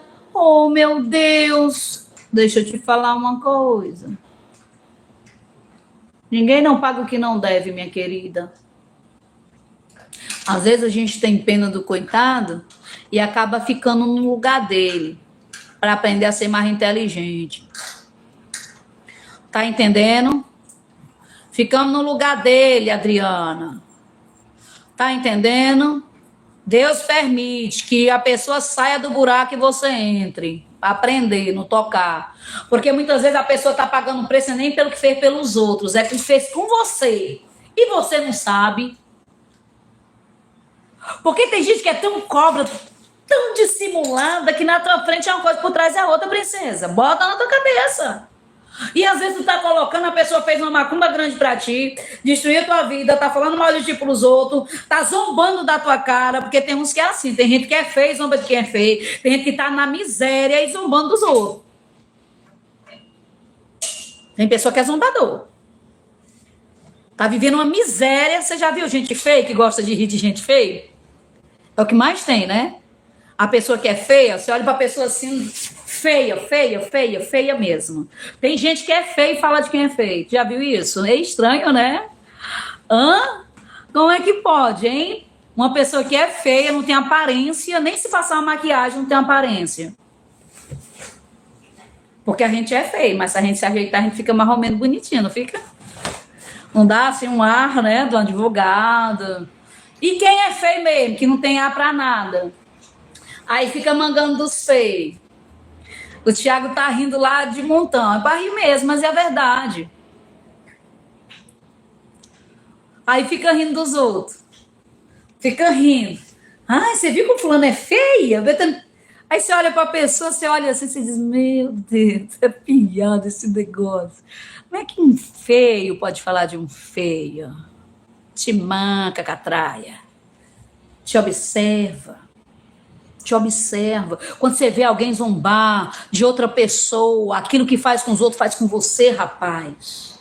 meu Deus. Deixa eu te falar uma coisa. Ninguém não paga o que não deve, minha querida. Às vezes a gente tem pena do coitado e acaba ficando no lugar dele para aprender a ser mais inteligente. Tá entendendo? Ficamos no lugar dele, Adriana. Tá entendendo? Deus permite que a pessoa saia do buraco e você entre. Pra aprender, não tocar. Porque muitas vezes a pessoa tá pagando preço nem pelo que fez pelos outros, é que fez com você. E você não sabe. Porque tem gente que é tão cobra, tão dissimulada, que na tua frente é uma coisa, por trás é outra, princesa. Bota na tua cabeça. E às vezes tu tá colocando, a pessoa fez uma macumba grande pra ti, destruiu tua vida, tá falando mal de ti pros outros, tá zombando da tua cara, porque tem uns que é assim, tem gente que é feio e zomba de quem é feio, tem gente que tá na miséria e zombando dos outros. Tem pessoa que é zombador. Tá vivendo uma miséria. Você já viu gente feia que gosta de rir de gente feia? É o que mais tem, né? A pessoa que é feia, você olha pra pessoa assim, feia, feia, feia, feia mesmo. Tem gente que é feia e fala de quem é feio. Já viu isso? É estranho, né? Hã? Como é que pode, hein? Uma pessoa que é feia, não tem aparência, nem se passar uma maquiagem, não tem aparência. Porque a gente é feio, mas se a gente se ajeitar, a gente fica mais ou menos bonitinho, não fica? Não dá assim um ar, né, do advogado. E quem é feio mesmo, que não tem ar pra nada? Aí fica mangando dos feios. O Thiago tá rindo lá de montão. É pra rir mesmo, mas é a verdade. Aí fica rindo dos outros. Fica rindo. Ai, você viu que o fulano é feia? Aí você olha pra pessoa, você olha assim, você diz, meu Deus, é piada esse negócio. Como é que um feio pode falar de um feio? Te manca, catraia. Te observa. Te observa. Quando você vê alguém zombar de outra pessoa, aquilo que faz com os outros faz com você, rapaz.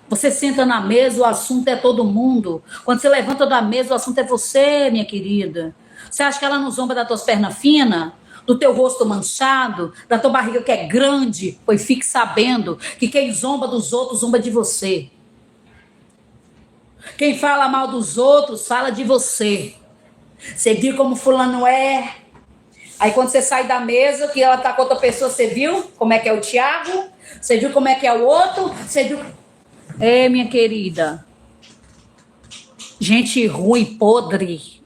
Você senta na mesa, o assunto é todo mundo. Quando você levanta da mesa, o assunto é você, minha querida. Você acha que ela não zomba das tuas pernas finas? Do teu rosto manchado? Da tua barriga que é grande? Pois fique sabendo que quem zomba dos outros, zomba de você. Quem fala mal dos outros, fala de você. Você viu como fulano é? Aí quando você sai da mesa, que ela tá com outra pessoa, você viu como é que é o Thiago? Você viu como é que é o outro? Você viu... É, minha querida. Gente ruim, podre.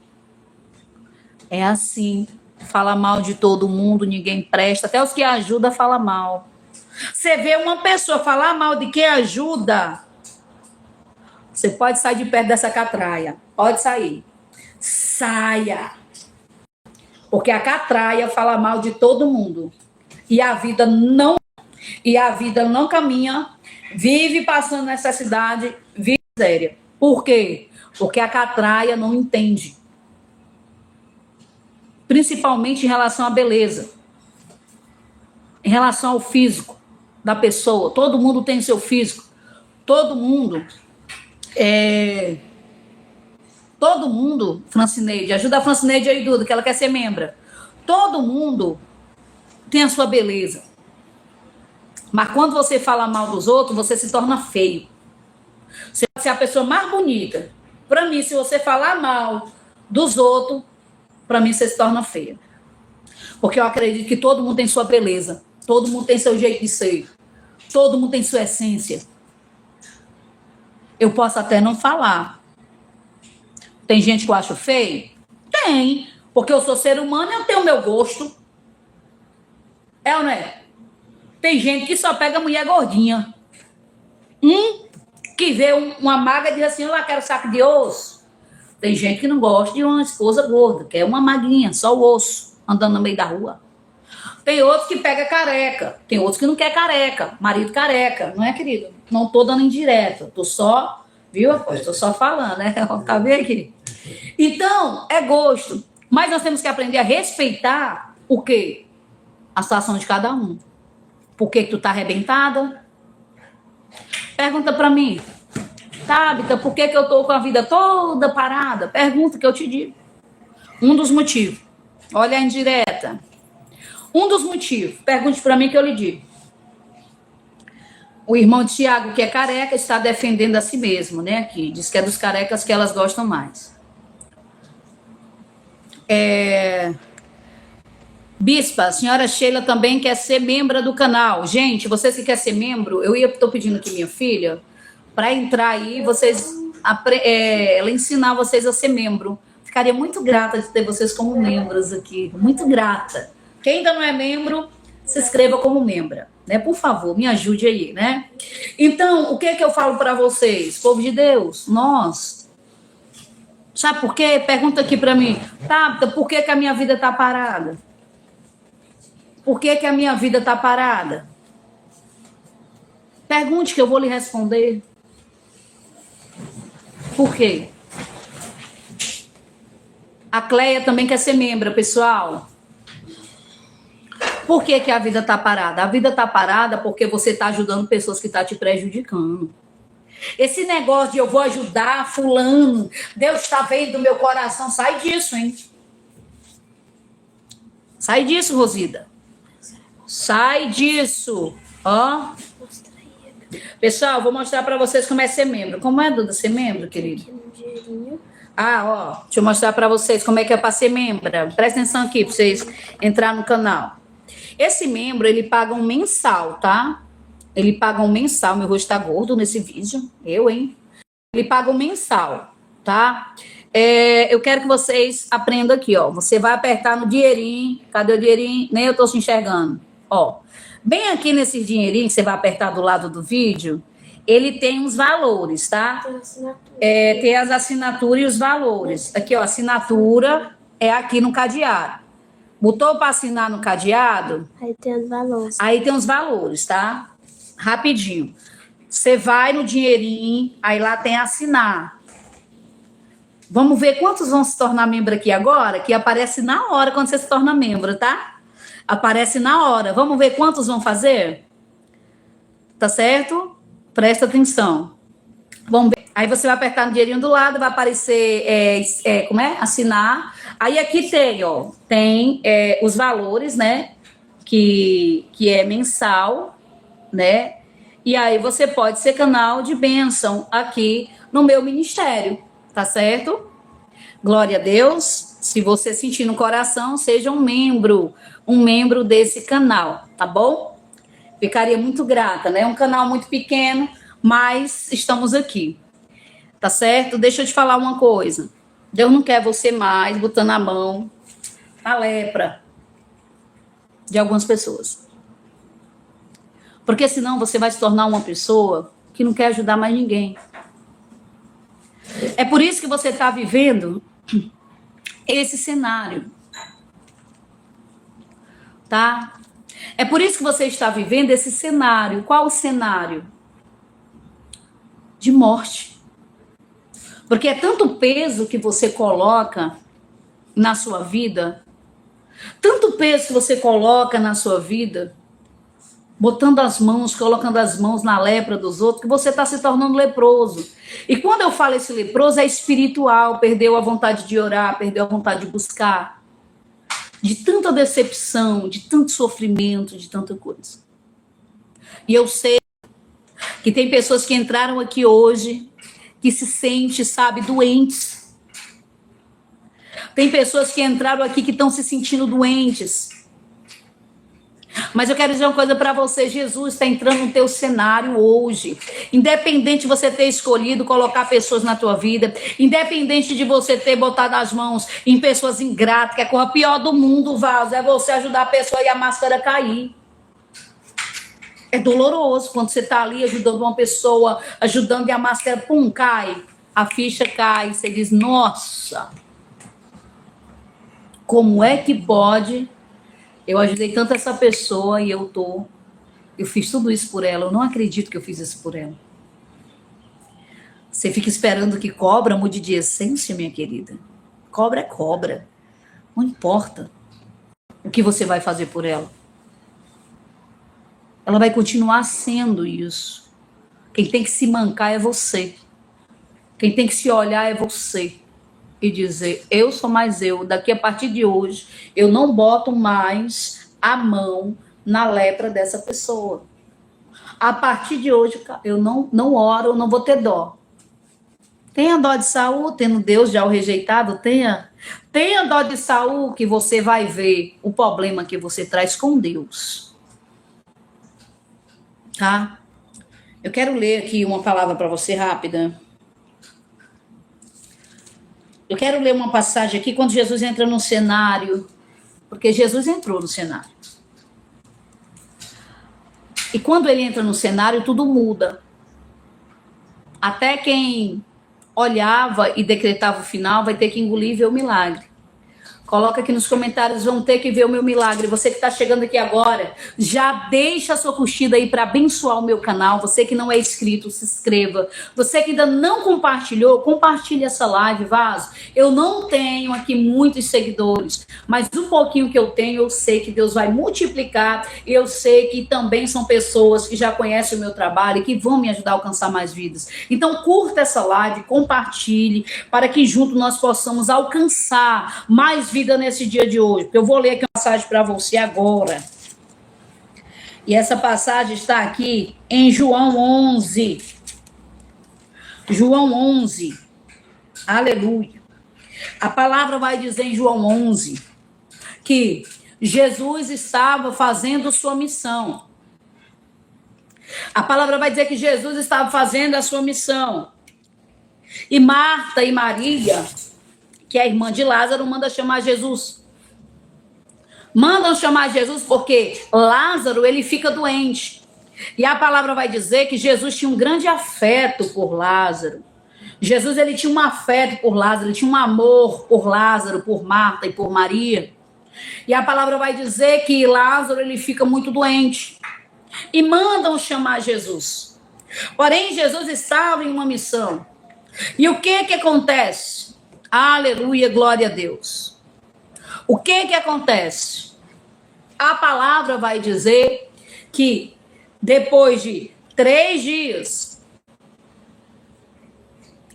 É assim. Fala mal de todo mundo, ninguém presta. Até os que ajudam falam mal. Você vê uma pessoa falar mal de quem ajuda, você pode sair de perto dessa catraia. Pode sair. Saia. Porque a catraia fala mal de todo mundo. E a vida não caminha, vive passando necessidade, vive miséria. Por quê? Porque a catraia não entende. Principalmente em relação à beleza. Em relação ao físico da pessoa. Todo mundo tem seu físico. Todo mundo Todo mundo, Francineide, ajuda a Francineide aí, Duda, que ela quer ser membra. Todo mundo tem a sua beleza. Mas quando você fala mal dos outros, você se torna feio. Você pode ser a pessoa mais bonita. Para mim, se você falar mal dos outros, para mim você se torna feia. Porque eu acredito que todo mundo tem sua beleza. Todo mundo tem seu jeito de ser. Todo mundo tem sua essência. Eu posso até não falar. Tem gente que eu acho feio? Tem. Porque eu sou ser humano e eu tenho o meu gosto. É ou não é? Tem gente que só pega mulher gordinha. Que vê uma magra e diz assim, eu lá quero saco de osso. Tem gente que não gosta de uma esposa gorda, quer uma magrinha, só o osso, andando no meio da rua. Tem outros que pega careca. Tem outros que não quer careca. Marido careca. Não é, querido? Não tô dando indireta. Tô só... Viu, Aposto? Tô só falando, né? Tá vendo aqui? Então, é gosto. Mas nós temos que aprender a respeitar o quê? A situação de cada um. Por que tu tá arrebentada? Pergunta pra mim. Tabita, por que eu tô com a vida toda parada? Pergunta que eu te digo. Um dos motivos. Olha a indireta. Um dos motivos. Pergunte pra mim que eu lhe digo. O irmão Tiago, que é careca, está defendendo a si mesmo, né? Aqui. Diz que é dos carecas que elas gostam mais. Bispa, a senhora Sheila também quer ser membro do canal. Gente, vocês que querem ser membro, estou pedindo aqui minha filha, para entrar aí, ela ensinar vocês a ser membro. Ficaria muito grata de ter vocês como membros aqui. Muito grata. Quem ainda não é membro, se inscreva como membra, né? Por favor, me ajude aí, né? Então, o que eu falo para vocês? Povo de Deus, nós... Sabe por quê? Pergunta aqui para mim. Tabita, por que a minha vida está parada? Por que a minha vida está parada? Pergunte que eu vou lhe responder. Por quê? A Cleia também quer ser membro, pessoal. Por que a vida está parada? A vida está parada porque você está ajudando pessoas que estão te prejudicando. Esse negócio de eu vou ajudar fulano, Deus está vendo o meu coração, sai disso, hein? Sai disso, Rosida. Sai disso. Ó. Pessoal, vou mostrar para vocês como é ser membro. Como é, Duda, ser membro, querido? Ah, ó, deixa eu mostrar para vocês como é que é para ser membro. Presta atenção aqui para vocês entrar no canal. Esse membro, ele paga um mensal, tá? Ele paga um mensal. Meu rosto tá gordo nesse vídeo. Hein? Ele paga um mensal, tá? Eu quero que vocês aprendam aqui, ó. Você vai apertar no dinheirinho. Cadê o dinheirinho? Nem eu tô se enxergando. Ó, bem aqui nesse dinheirinho que você vai apertar do lado do vídeo, ele tem uns valores, tá? Tem as assinaturas e os valores. Aqui, ó, assinatura é aqui no cadeado. Botou para assinar no cadeado? Aí tem os valores. Aí tem os valores, tá? Rapidinho. Você vai no dinheirinho, aí lá tem assinar. Vamos ver quantos vão se tornar membro aqui agora, que aparece na hora quando você se torna membro, tá? Aparece na hora. Vamos ver quantos vão fazer? Tá certo? Presta atenção. Vamos ver. Aí você vai apertar no dinheirinho do lado, vai aparecer, como é? Assinar. Aí aqui tem, ó, tem os valores, né? Que é mensal, né? E aí você pode ser canal de bênção aqui no meu ministério, tá certo? Glória a Deus. Se você sentir no coração, seja um membro desse canal, tá bom? Ficaria muito grata, né? É um canal muito pequeno, mas estamos aqui. Tá certo? Deixa eu te falar uma coisa. Deus não quer você mais botando a mão na lepra de algumas pessoas. Porque senão você vai se tornar uma pessoa que não quer ajudar mais ninguém. É por isso que você está vivendo esse cenário. Tá? É por isso que você está vivendo esse cenário. Qual o cenário? De morte. Porque é tanto peso que você coloca na sua vida, tanto peso que você coloca na sua vida, botando as mãos, colocando as mãos na lepra dos outros, que você está se tornando leproso. E quando eu falo esse leproso, é espiritual, perdeu a vontade de orar, perdeu a vontade de buscar, de tanta decepção, de tanto sofrimento, de tanta coisa. E eu sei que tem pessoas que entraram aqui hoje que se sentem, sabe, doentes. Tem pessoas que entraram aqui que estão se sentindo doentes. Mas eu quero dizer uma coisa para você, Jesus está entrando no teu cenário hoje. Independente de você ter escolhido colocar pessoas na tua vida, independente de você ter botado as mãos em pessoas ingratas, que é a coisa pior do mundo, Vaso, é você ajudar a pessoa e a máscara cair. É doloroso quando você está ali ajudando uma pessoa, ajudando e a máscara, pum, cai. A ficha cai, você diz, nossa, como é que pode? Eu ajudei tanto essa pessoa e eu fiz tudo isso por ela, eu não acredito que eu fiz isso por ela. Você fica esperando que cobra mude de essência, minha querida. Cobra é cobra. Não importa o que você vai fazer por ela. Ela vai continuar sendo isso. Quem tem que se mancar é você. Quem tem que se olhar é você. E dizer, eu sou mais eu. Daqui a partir de hoje, eu não boto mais a mão na lepra dessa pessoa. A partir de hoje, eu não oro, eu não vou ter dó. Tenha dó de Saul, tendo Deus já o rejeitado, tenha dó de Saul, que você vai ver o problema que você traz com Deus. Tá? Eu quero ler aqui uma palavra para você rápida. Eu quero ler uma passagem aqui quando Jesus entra no cenário, porque Jesus entrou no cenário. E quando ele entra no cenário, tudo muda. Até quem olhava e decretava o final vai ter que engolir e ver o milagre. Coloca aqui nos comentários, vão ter que ver o meu milagre. Você que está chegando aqui agora, já deixa a sua curtida aí para abençoar o meu canal. Você que não é inscrito, se inscreva. Você que ainda não compartilhou, compartilhe essa live, vaso. Eu não tenho aqui muitos seguidores, mas o pouquinho que eu tenho, eu sei que Deus vai multiplicar. Eu sei que também são pessoas que já conhecem o meu trabalho e que vão me ajudar a alcançar mais vidas. Então curta essa live, compartilhe, para que junto nós possamos alcançar mais vida nesse dia de hoje, porque eu vou ler aqui uma passagem para você agora. E essa passagem está aqui em João 11. João 11. Aleluia. A palavra vai dizer em João 11 que Jesus estava fazendo sua missão. A palavra vai dizer que Jesus estava fazendo a sua missão. E Marta e Maria, que é a irmã de Lázaro, manda chamar Jesus. Mandam chamar Jesus porque Lázaro, ele fica doente. E a palavra vai dizer que Jesus tinha um grande afeto por Lázaro. Jesus, ele tinha um afeto por Lázaro, ele tinha um amor por Lázaro, por Marta e por Maria. E a palavra vai dizer que Lázaro, ele fica muito doente. E mandam chamar Jesus. Porém, Jesus estava em uma missão. E o que acontece? Aleluia, glória a Deus. O que acontece? A palavra vai dizer que depois de 3 dias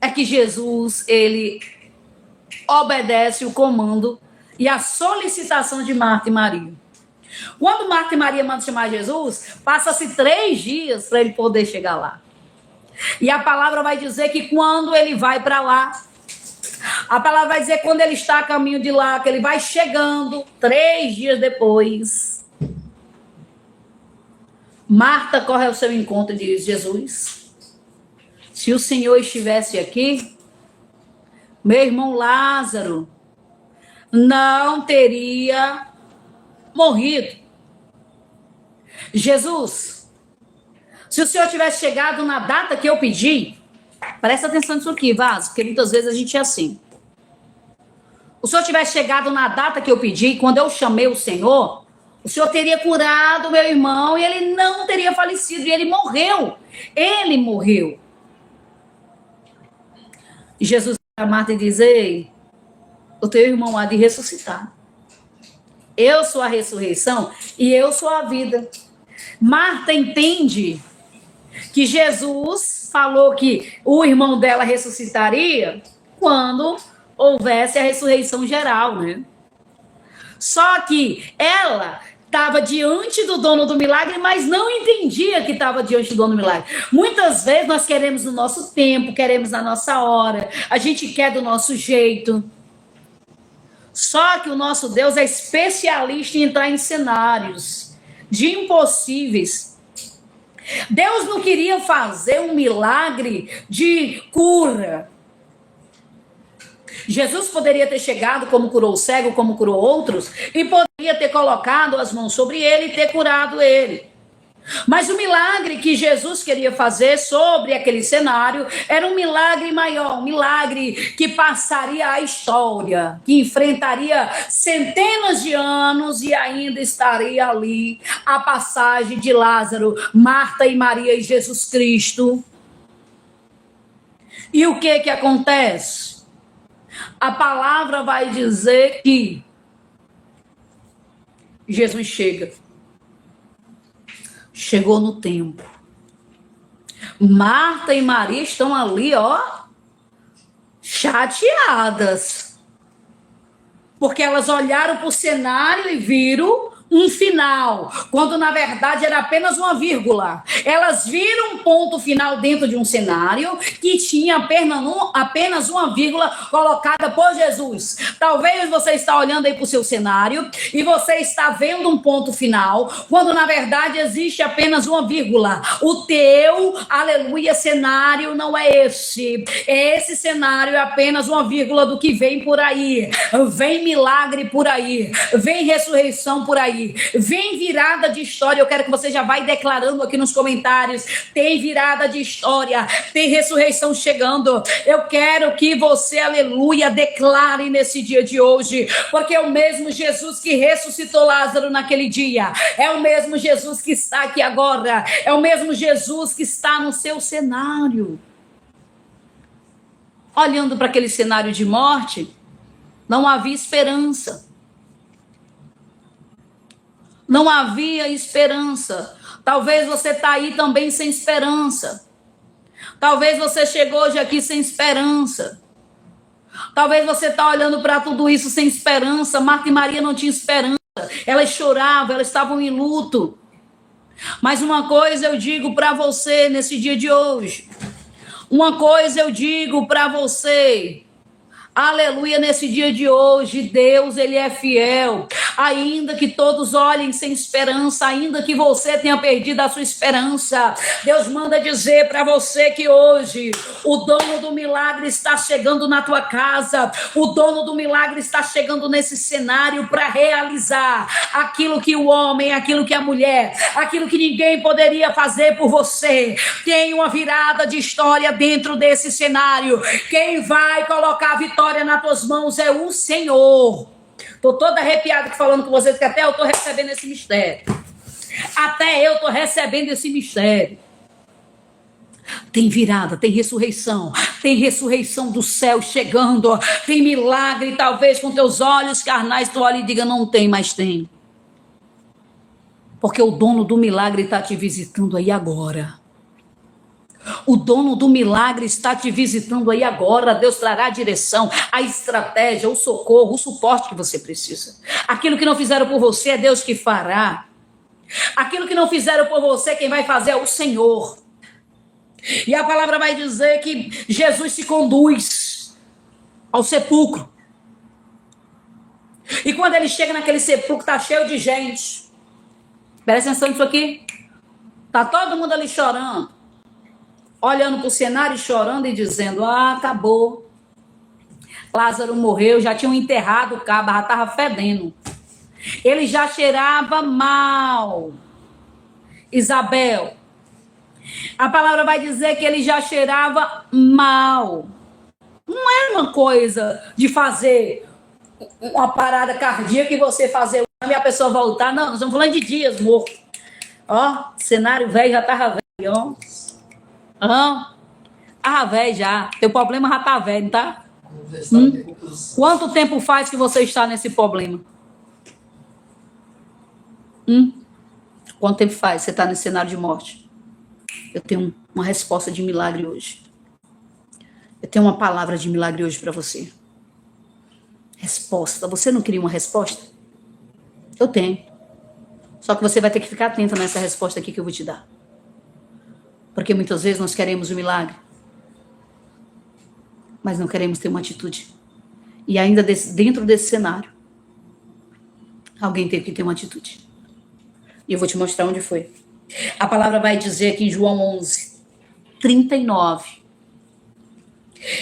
é que Jesus, ele obedece o comando e a solicitação de Marta e Maria. Quando Marta e Maria mandam chamar Jesus, passa-se 3 dias para ele poder chegar lá. E a palavra vai dizer que quando ele vai para lá, a palavra vai dizer quando ele está a caminho de lá, que ele vai chegando, 3 dias depois, Marta corre ao seu encontro e diz: Jesus, se o Senhor estivesse aqui, meu irmão Lázaro não teria morrido. Jesus, se o Senhor tivesse chegado na data que eu pedi, presta atenção nisso aqui, vaso, porque muitas vezes a gente é assim. O Senhor tivesse chegado na data que eu pedi, quando eu chamei o Senhor teria curado meu irmão e ele não teria falecido, e ele morreu. Ele morreu. E Jesus para Marta e diz: ei, o teu irmão há de ressuscitar. Eu sou a ressurreição e eu sou a vida. Marta entende que Jesus falou que o irmão dela ressuscitaria quando houvesse a ressurreição geral, né? Só que ela estava diante do dono do milagre, mas não entendia que estava diante do dono do milagre. Muitas vezes nós queremos no nosso tempo, queremos na nossa hora, a gente quer do nosso jeito. Só que o nosso Deus é especialista em entrar em cenários de impossíveis. Deus não queria fazer um milagre de cura. Jesus poderia ter chegado como curou o cego, como curou outros, e poderia ter colocado as mãos sobre ele e ter curado ele. Mas o milagre que Jesus queria fazer sobre aquele cenário era um milagre maior, um milagre que passaria a história, que enfrentaria centenas de anos e ainda estaria ali a passagem de Lázaro, Marta e Maria e Jesus Cristo. E o que acontece? A palavra vai dizer que Jesus chegou no tempo. Marta e Maria estão ali, ó, chateadas. Porque elas olharam para o cenário e viram um final, quando na verdade era apenas uma vírgula. Elas viram um ponto final dentro de um cenário que tinha apenas uma vírgula colocada por Jesus. Talvez você está olhando aí para o seu cenário e você está vendo um ponto final, quando na verdade existe apenas uma vírgula. O teu, aleluia, cenário não é esse. Esse cenário é apenas uma vírgula do que vem por aí. Vem milagre por aí, vem ressurreição por aí. aí. Vem virada de história. Eu quero que você já vai declarando aqui nos comentários. Tem virada de história. Tem ressurreição chegando. Eu quero que você, aleluia, declare nesse dia de hoje. Porque é o mesmo Jesus que ressuscitou Lázaro naquele dia. É o mesmo Jesus que está aqui agora. É o mesmo Jesus que está no seu cenário. Olhando para aquele cenário de morte, não havia esperança. Não havia esperança. Talvez você está aí também sem esperança. Talvez você chegou hoje aqui sem esperança. Talvez você está olhando para tudo isso sem esperança. Marta e Maria não tinham esperança. Elas choravam, elas estavam em luto. Mas uma coisa eu digo para você nesse dia de hoje. Uma coisa eu digo para você. Aleluia, nesse dia de hoje, Deus, Ele é fiel. Ainda que todos olhem sem esperança, ainda que você tenha perdido a sua esperança, Deus manda dizer para você que hoje o dono do milagre está chegando na tua casa, o dono do milagre está chegando nesse cenário para realizar aquilo que o homem, aquilo que a mulher, aquilo que ninguém poderia fazer por você. Tem uma virada de história dentro desse cenário. Quem vai colocar a vitória nas tuas mãos é o Senhor. Estou toda arrepiada aqui falando com vocês, que até eu estou recebendo esse mistério. Até eu estou recebendo esse mistério. Tem virada, tem ressurreição do céu chegando, tem milagre, talvez com teus olhos carnais tu olha e diga, não tem, mas tem. Porque o dono do milagre está te visitando aí agora. O dono do milagre está te visitando aí agora. Deus trará a direção, a estratégia, o socorro, o suporte que você precisa. Aquilo que não fizeram por você é Deus que fará. Aquilo que não fizeram por você, quem vai fazer é o Senhor. E a palavra vai dizer que Jesus se conduz ao sepulcro. E quando ele chega naquele sepulcro, está cheio de gente. Presta atenção nisso aqui. Está todo mundo ali chorando. Olhando para o cenário, chorando e dizendo, acabou. Lázaro morreu, já tinham enterrado o cabo, já estava fedendo. Ele já cheirava mal. Isabel. A palavra vai dizer que ele já cheirava mal. Não é uma coisa de fazer uma parada cardíaca e você fazer e a pessoa voltar. Não, nós estamos falando de dias morto. Ó, cenário velho já estava velho, ó. Velho já. Teu problema já tá velho, tá? Quanto tempo faz que você está nesse problema? Quanto tempo faz que você está nesse cenário de morte? Eu tenho uma resposta de milagre hoje. Eu tenho uma palavra de milagre hoje para você. Resposta. Você não queria uma resposta? Eu tenho. Só que você vai ter que ficar atento nessa resposta aqui que eu vou te dar. Porque muitas vezes nós queremos o milagre, mas não queremos ter uma atitude. E ainda dentro desse cenário, alguém teve que ter uma atitude. E eu vou te mostrar onde foi. A palavra vai dizer aqui em João 11, 39.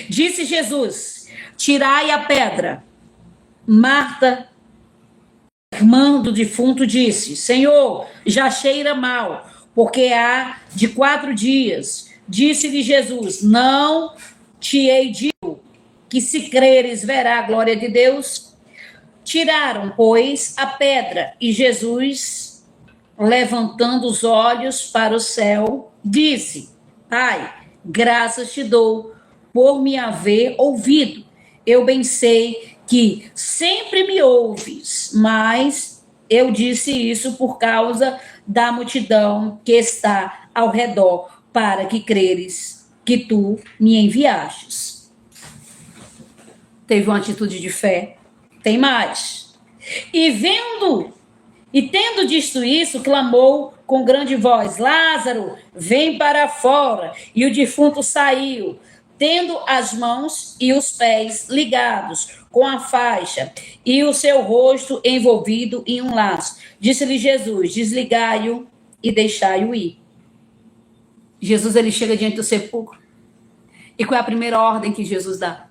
Disse Jesus, tirai a pedra. Marta, irmã do defunto, disse, Senhor, já cheira mal, porque há de 4 dias. Disse-lhe Jesus, não te hei dito que se creres verá a glória de Deus? Tiraram, pois, a pedra, e Jesus, levantando os olhos para o céu, disse, Pai, graças te dou por me haver ouvido. Eu bem sei que sempre me ouves, mas eu disse isso por causa da multidão que está ao redor, para que creres que tu me enviastes. Teve uma atitude de fé. Tem mais. E tendo dito isso, clamou com grande voz, Lázaro, vem para fora. E o defunto saiu, tendo as mãos e os pés ligados com a faixa e o seu rosto envolvido em um laço. Disse-lhe Jesus, desligai-o e deixai-o ir. Jesus, ele chega diante do sepulcro. E qual é a primeira ordem que Jesus dá?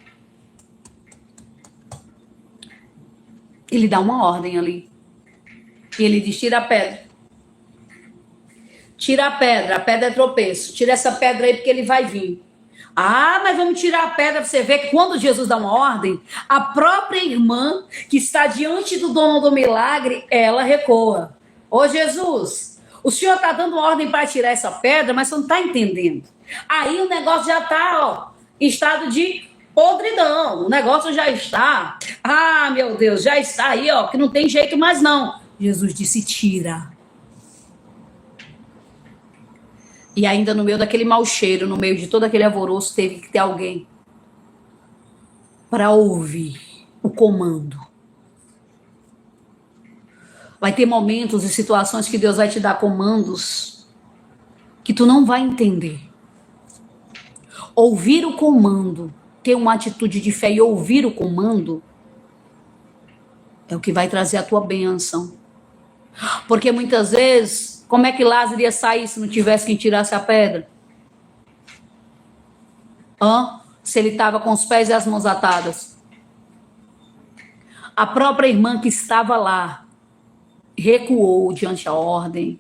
Ele dá uma ordem ali. E ele diz: tira a pedra. Tira a pedra é tropeço. Tira essa pedra aí porque ele vai vir. Ah, mas vamos tirar a pedra para você ver que quando Jesus dá uma ordem, a própria irmã que está diante do dono do milagre, ela recua. Ô Jesus, o senhor está dando ordem para tirar essa pedra, mas você não está entendendo. Aí o negócio já está em estado de podridão. O negócio já está. Ah, meu Deus, já está aí, que não tem jeito mais não. Jesus disse: tira. E ainda no meio daquele mau cheiro, no meio de todo aquele alvoroço, teve que ter alguém para ouvir o comando. Vai ter momentos e situações que Deus vai te dar comandos que tu não vai entender. Ouvir o comando, ter uma atitude de fé e ouvir o comando é o que vai trazer a tua bênção. Porque muitas vezes, como é que Lázaro ia sair se não tivesse quem tirasse a pedra? Se ele estava com os pés e as mãos atadas. A própria irmã que estava lá recuou diante da ordem.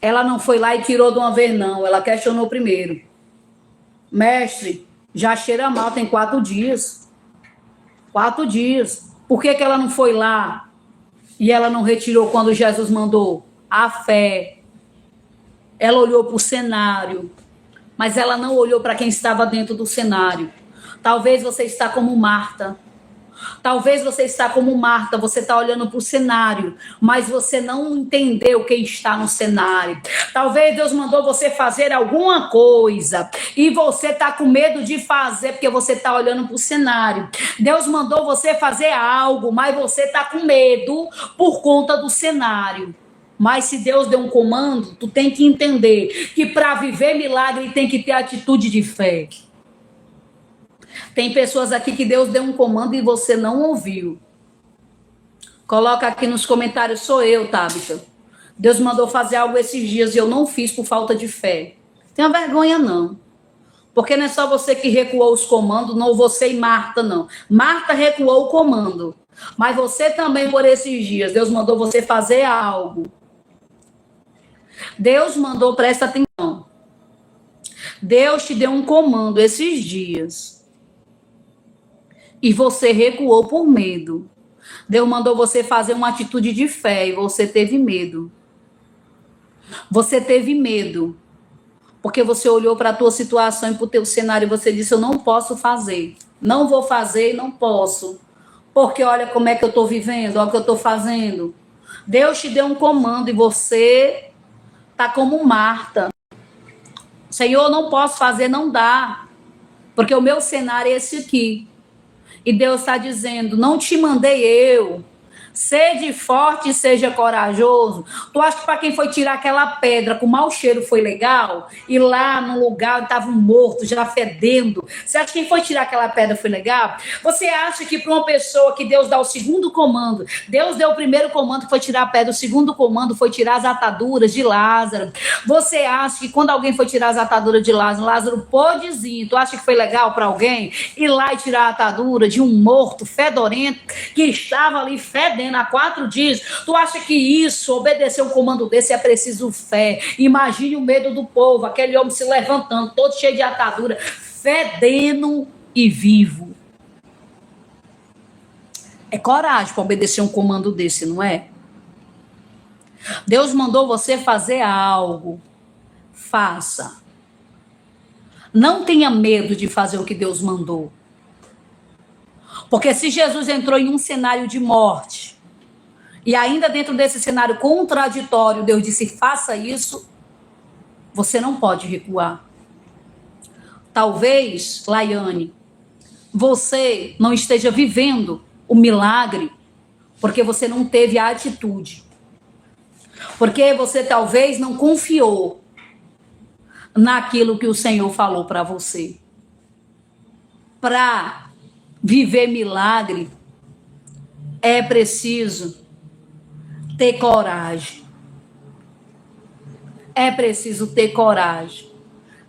Ela não foi lá e tirou de uma vez, não. Ela questionou primeiro. Mestre, já cheira mal, tem 4 dias. 4 dias. Por que ela não foi lá e ela não retirou quando Jesus mandou? A fé. Ela olhou para o cenário, mas ela não olhou para quem estava dentro do cenário. Talvez você está como Marta. Talvez você está como Marta, você está olhando para o cenário, mas você não entendeu quem está no cenário. Talvez Deus mandou você fazer alguma coisa e você está com medo de fazer porque você está olhando para o cenário. Deus mandou você fazer algo, mas você está com medo por conta do cenário. Mas se Deus deu um comando, tu tem que entender que para viver milagre tem que ter atitude de fé. Tem pessoas aqui que Deus deu um comando e você não ouviu. Coloca aqui nos comentários: sou eu, Tabita. Deus mandou fazer algo esses dias e eu não fiz por falta de fé. Tenha vergonha não. Porque não é só você que recuou os comandos, não você e Marta não. Marta recuou o comando. Mas você também por esses dias, Deus mandou você fazer algo. Deus mandou, presta atenção. Deus te deu um comando esses dias. E você recuou por medo. Deus mandou você fazer uma atitude de fé e você teve medo. Você teve medo. Porque você olhou para a tua situação e para o teu cenário e você disse: eu não posso fazer. Não vou fazer e não posso. Porque olha como é que eu estou vivendo, olha o que eu estou fazendo. Deus te deu um comando e você está como Marta. Senhor, não posso fazer, não dá. Porque o meu cenário é esse aqui. E Deus está dizendo: não te mandei eu. Sede forte e seja corajoso. Tu acha que para quem foi tirar aquela pedra com mau cheiro foi legal? E lá no lugar estava um morto, já fedendo. Você acha que quem foi tirar aquela pedra foi legal? Você acha que para uma pessoa que Deus dá o segundo comando, Deus deu o primeiro comando que foi tirar a pedra, o segundo comando foi tirar as ataduras de Lázaro. Você acha que quando alguém foi tirar as ataduras de Lázaro, Lázaro podezinho, tu acha que foi legal para alguém ir lá e tirar a atadura de um morto fedorento que estava ali fedendo há 4 dias? Tu acha que isso, obedecer um comando desse, é preciso fé? Imagine o medo do povo, aquele homem se levantando, todo cheio de atadura, fedendo e vivo. É coragem para obedecer um comando desse, não é? Deus mandou você fazer algo. Faça. Não tenha medo de fazer o que Deus mandou. Porque se Jesus entrou em um cenário de morte, e ainda dentro desse cenário contraditório, Deus disse: faça isso, você não pode recuar. Talvez, Laiane, você não esteja vivendo o milagre porque você não teve a atitude. Porque você talvez não confiou naquilo que o Senhor falou para você. Para viver milagre, é preciso ter coragem. É preciso ter coragem.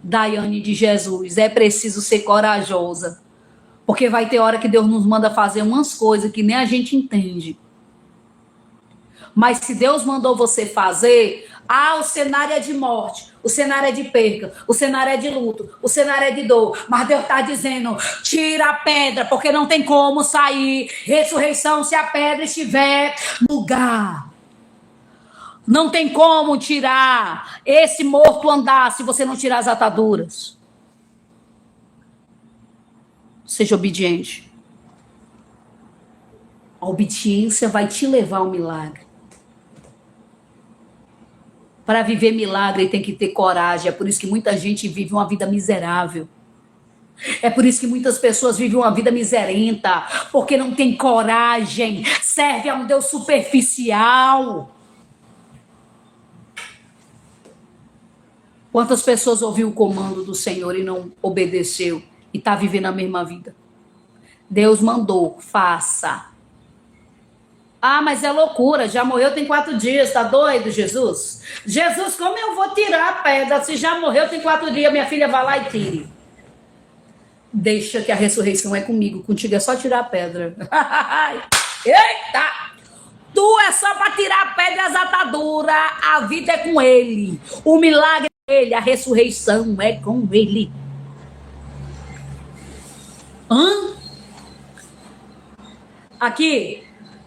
Daiane de Jesus, é preciso ser corajosa. Porque vai ter hora que Deus nos manda fazer umas coisas que nem a gente entende. Mas se Deus mandou você fazer, o cenário é de morte, o cenário é de perca, o cenário é de luto, o cenário é de dor. Mas Deus está dizendo, tira a pedra, porque não tem como sair. Ressurreição se a pedra estiver no lugar. Não tem como tirar esse morto andar se você não tirar as ataduras. Seja obediente. A obediência vai te levar ao milagre. Para viver milagre tem que ter coragem. É por isso que muita gente vive uma vida miserável. É por isso que muitas pessoas vivem uma vida miserenta. Porque não tem coragem. Serve a um Deus superficial. Quantas pessoas ouviu o comando do Senhor e não obedeceu? E está vivendo a mesma vida. Deus mandou, faça. Mas é loucura, já morreu tem 4 dias, tá doido, Jesus? Jesus, como eu vou tirar a pedra? Se já morreu tem 4 dias, minha filha vai lá e tire. Deixa que a ressurreição é comigo, contigo é só tirar a pedra. Eita! Tu é só para tirar a pedra e as ataduras, a vida é com ele. O milagre é com ele, a ressurreição é com ele. Aqui,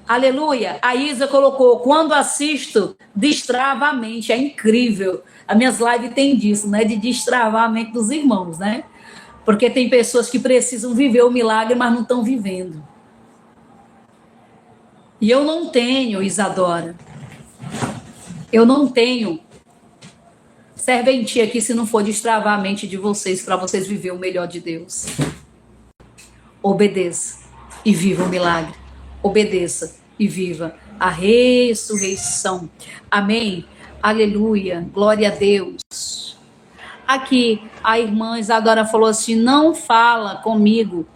aleluia, a Isa colocou, quando assisto, destrava a mente, é incrível. As minhas lives tem disso, né, de destravar a mente dos irmãos, né? Porque tem pessoas que precisam viver o milagre, mas não estão vivendo. E eu não tenho, Isadora, eu não tenho serventia aqui se não for destravar a mente de vocês, para vocês viver o melhor de Deus. Obedeça e viva o milagre. Obedeça e viva a ressurreição. Amém? Aleluia. Glória a Deus. Aqui, a irmã Isadora falou assim, não fala comigo.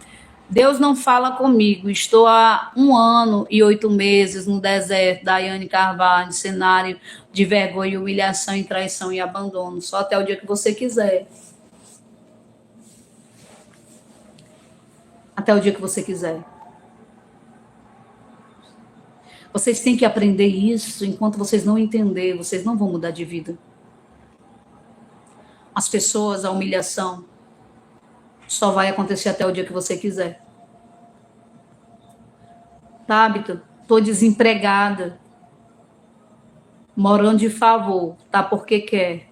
Deus não fala comigo. Estou há 1 ano e 8 meses no deserto. Daiane Carvalho, cenário de vergonha, humilhação, traição e abandono. Só até o dia que você quiser. Até o dia que você quiser. Vocês têm que aprender isso. Enquanto vocês não entenderem, vocês não vão mudar de vida. As pessoas, a humilhação, só vai acontecer até o dia que você quiser. Tabita, tô desempregada. Morando de favor, tá? Porque quer.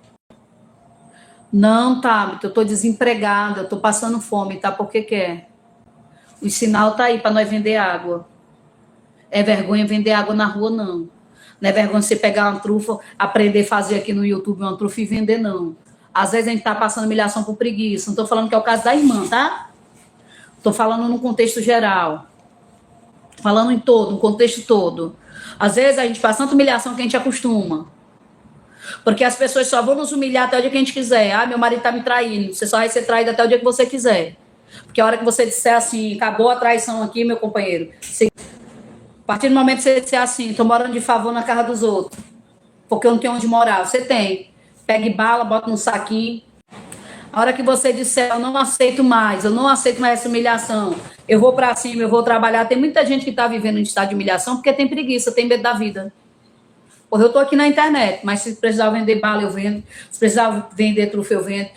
Não, Tabita, eu tô desempregada, tô passando fome, tá? Porque quer. O sinal tá aí para nós vender água. É vergonha vender água na rua, não. Não é vergonha você pegar uma trufa, aprender a fazer aqui no YouTube uma trufa e vender, não. Às vezes a gente tá passando humilhação por preguiça. Não tô falando que é o caso da irmã, tá? Tô falando no contexto geral. Falando em todo, no contexto todo. Às vezes a gente passa tanta humilhação que a gente acostuma. Porque as pessoas só vão nos humilhar até o dia que a gente quiser. Meu marido tá me traindo. Você só vai ser traído até o dia que você quiser. Porque a hora que você disser assim, acabou a traição aqui, meu companheiro. A partir do momento que você disser assim, tô morando de favor na casa dos outros. Porque eu não tenho onde morar. Você tem. Pegue bala, bota num saquinho. A hora que você disser, eu não aceito mais essa humilhação. Eu vou pra cima, eu vou trabalhar. Tem muita gente que tá vivendo em estado de humilhação porque tem preguiça, tem medo da vida. Porra, eu tô aqui na internet, mas se precisar vender bala, eu vendo. Se precisar vender trufa, eu vendo.